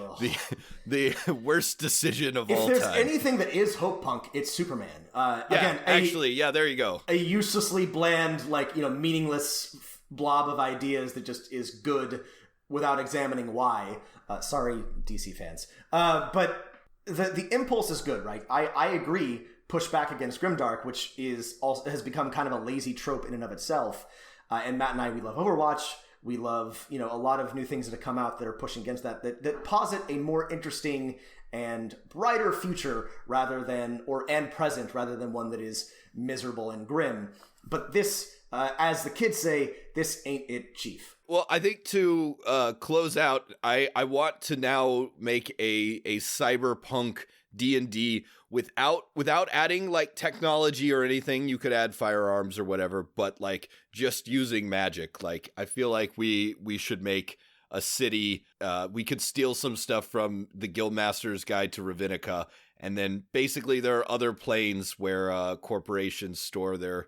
the worst decision of all time. If there's anything that is hope punk, it's Superman. There you go. A uselessly bland, like, you know, meaningless blob of ideas that just is good without examining why. Sorry, DC fans. But the impulse is good, right? I agree. Push back against grimdark, which has become kind of a lazy trope in and of itself. And Matt and I, we love Overwatch. We love, you know, a lot of new things that have come out that are pushing against that posit a more interesting and brighter future and present rather than one that is miserable and grim. But this, as the kids say, this ain't it, Chief. Well, I think to close out, I want to now make a cyberpunk D&D without adding, like, technology or anything. You could add firearms or whatever, but, like, just using magic. Like, I feel like we should make a city. We could steal some stuff from the Guildmaster's Guide to Ravinica, and then basically there are other planes where corporations store their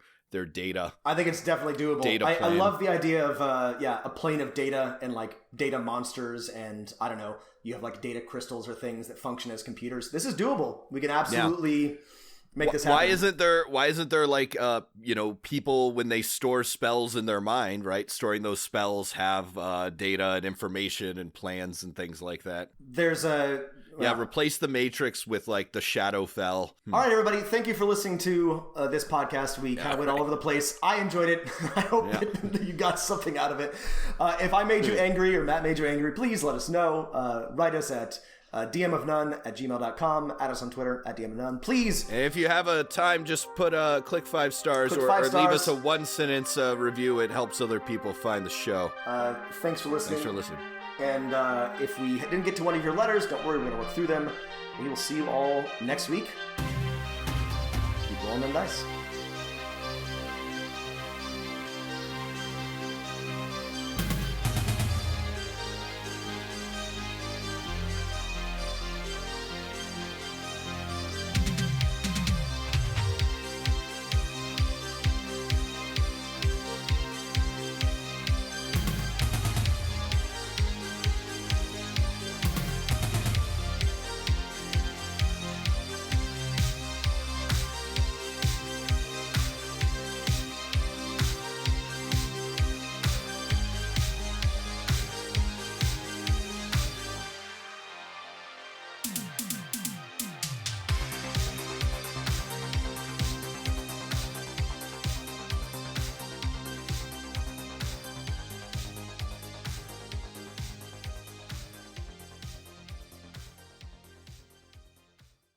data. I think it's definitely doable. I love the idea of a plane of data and, like, data monsters, and I don't know, you have, like, data crystals or things that function as computers. This is doable. We can absolutely make this happen. Why isn't there like you know, people, when they store spells in their mind, right? Storing those spells have data and information and plans and things like that. There's a replace the Matrix with, like, the Shadowfell. All right, everybody. Thank you for listening to this podcast. We kind of went all over the place. I enjoyed it. I hope that you got something out of it. If I made you angry or Matt made you angry, please let us know. Write us at dmofnone@gmail.com. Add us on Twitter @dmofnone. Please. And if you have a time, just click 5 stars or leave us a 1-sentence review. It helps other people find the show. Thanks for listening. And if we didn't get to one of your letters, don't worry, we're going to work through them. We will see you all next week. Keep rolling them dice.